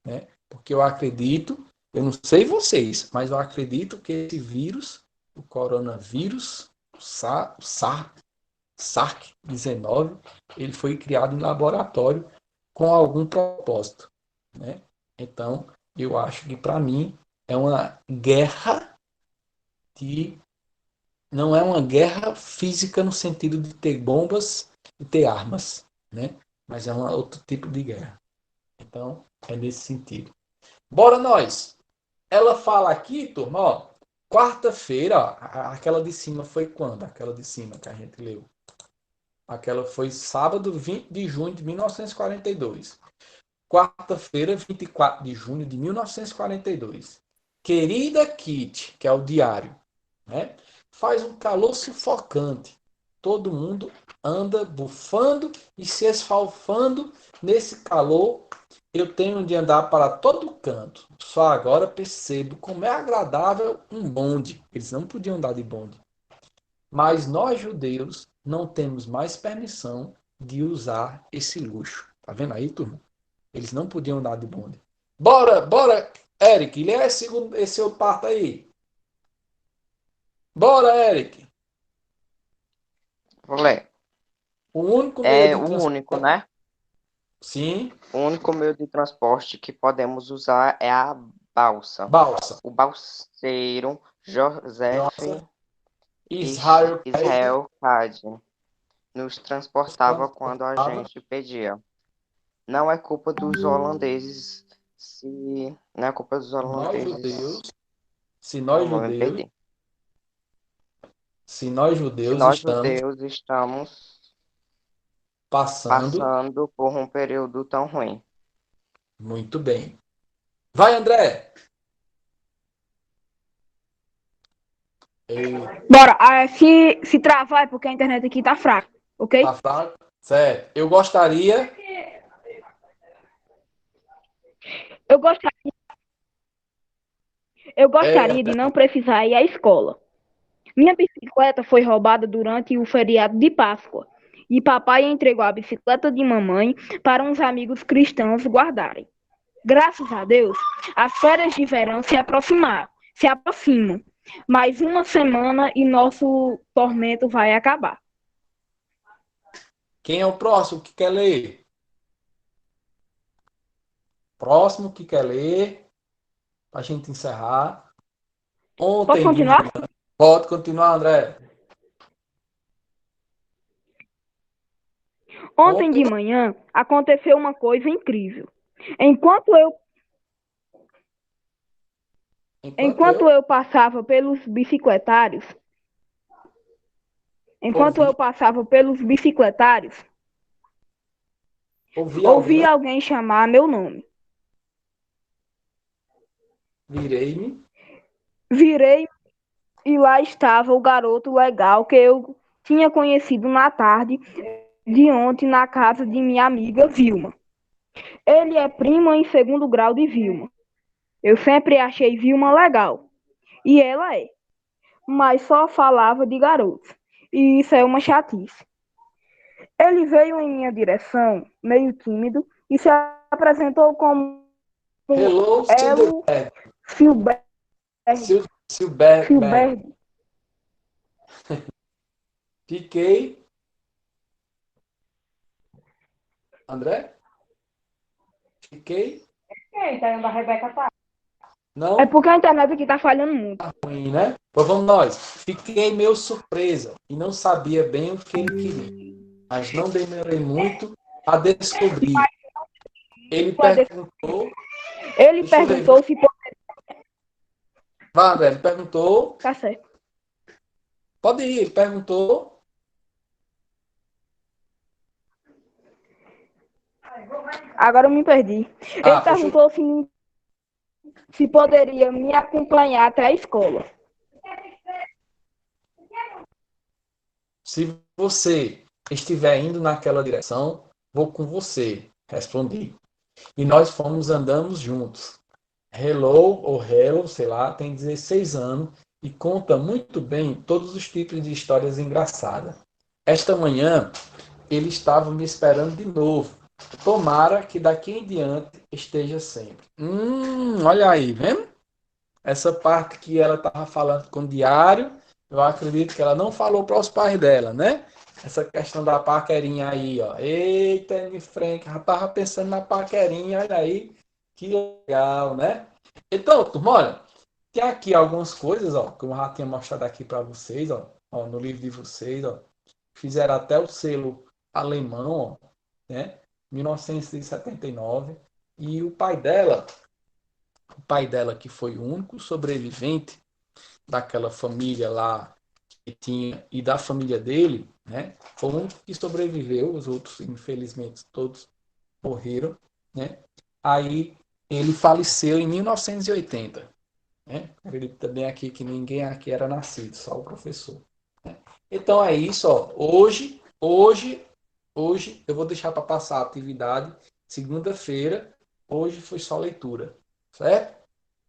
Né? Porque eu acredito, eu não sei vocês, mas eu acredito que esse vírus, o coronavírus, o SARS-CoV-19, ele foi criado em laboratório com algum propósito. Né? Então, eu acho que para mim é uma guerra que não é uma guerra física no sentido de ter bombas e ter armas, né? Mas é um outro tipo de guerra. Então, é nesse sentido. Bora nós! Ela fala aqui, turma, ó, quarta-feira, ó, aquela de cima foi quando? Aquela de cima que a gente leu. Aquela foi sábado, 20 de junho de 1942. Quarta-feira, 24 de junho de 1942. Querida Kitty, que é o diário, né? Faz um calor sufocante. Todo mundo anda bufando e se esfalfando nesse calor. Eu tenho de andar para todo canto. Só agora percebo como é agradável um bonde. Eles não podiam andar de bonde. Mas nós, judeus, não temos mais permissão de usar esse luxo. Tá vendo aí, turma? Eles não podiam andar de bonde. Bora, Eric, lê esse outro parto aí. Bora, Eric. Vou ler. O único meio de o transporte. único, né? Sim. O único meio de transporte que podemos usar é a balsa. O balseiro Joseph Israel Cade nos transportava quando a gente pedia. Não é culpa dos holandeses Se nós judeus Se nós Se judeus nós estamos judeus estamos passando passando por um período tão ruim. muito bem. Vai, André! Ei, Bora, se travar é porque a internet aqui tá fraca, ok? tá fraco? Certo. Eu gostaria. Eu gostaria, eu Ei, gostaria de não precisar ir à escola. Minha bicicleta foi roubada durante o feriado de Páscoa e papai entregou a bicicleta de mamãe para uns amigos cristãos guardarem. Graças a Deus, as férias de verão se aproximam. Mais uma semana e nosso tormento vai acabar. quem é o próximo que quer ler? Próximo que quer ler, para a gente encerrar. Posso Ontem de continuar? manhã. Pode continuar, André. Ontem de manhã aconteceu uma coisa incrível. Enquanto eu passava pelos bicicletários, ouvi alguém chamar meu nome. Virei e lá estava o garoto legal que eu tinha conhecido na tarde de ontem na casa de minha amiga Vilma. Ele é primo em segundo grau de Vilma. Eu sempre achei Vilma legal. E ela é. Mas só falava de garotos. E isso é uma chatice. Ele veio em minha direção, meio tímido, e se apresentou como Hello, Elo Filberg. Silberg. Fiquei. André? Fiquei. Então, a Rebeca tá. Não? É porque a internet aqui tá falhando muito. Tá ruim, né? Pois vamos nós. Fiquei meio surpresa e não sabia bem o que ele queria. Mas não demorei muito a descobrir. Ele perguntou. Ele perguntou se poderia. Vai, André, ele perguntou. Tá certo. Pode ir, ele perguntou. Agora eu me perdi. Ele perguntou se poderia me acompanhar até a escola. Se você estiver indo naquela direção, vou com você, respondi. E nós andamos juntos. Hello, sei lá, tem 16 anos e conta muito bem todos os tipos de histórias engraçadas. Esta manhã, ele estava me esperando de novo. Tomara que daqui em diante esteja sempre. Olha aí, vendo? Essa parte que ela estava falando com o diário, eu acredito que ela não falou para os pais dela, né? Essa questão da paquerinha aí, ó. Eita, Anne Frank, já estava pensando na paquerinha, olha aí. Que legal, né? Então, turma, olha, tem aqui algumas coisas, ó, que eu já tinha mostrado aqui para vocês, ó, no livro de vocês, ó. Fizeram até o selo alemão, ó, né? 1979. E o pai dela, que foi o único sobrevivente daquela família lá que tinha, e da família dele, né? Foi o único que sobreviveu, os outros, infelizmente, todos morreram, né? Aí ele faleceu em 1980, né? Acredito também aqui que ninguém aqui era nascido, só o professor, né? Então é isso, ó. Hoje eu vou deixar para passar a atividade segunda-feira. Hoje foi só leitura, certo?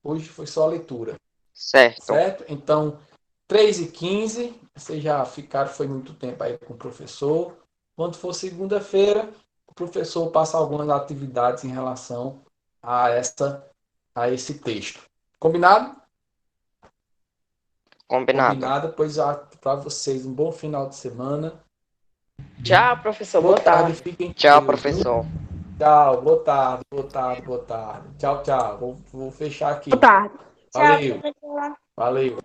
Hoje foi só leitura. Certo? Então, 3h15, vocês já ficaram, foi muito tempo aí com o professor. Quando for segunda-feira, o professor passa algumas atividades em relação a esse texto. Combinado? Combinado, pois para vocês um bom final de semana. Tchau, professor. Boa tarde. Tchau, professor. Tchau, boa tarde. Tchau. Vou fechar aqui. Boa tarde. Valeu. Tchau, professor. Valeu.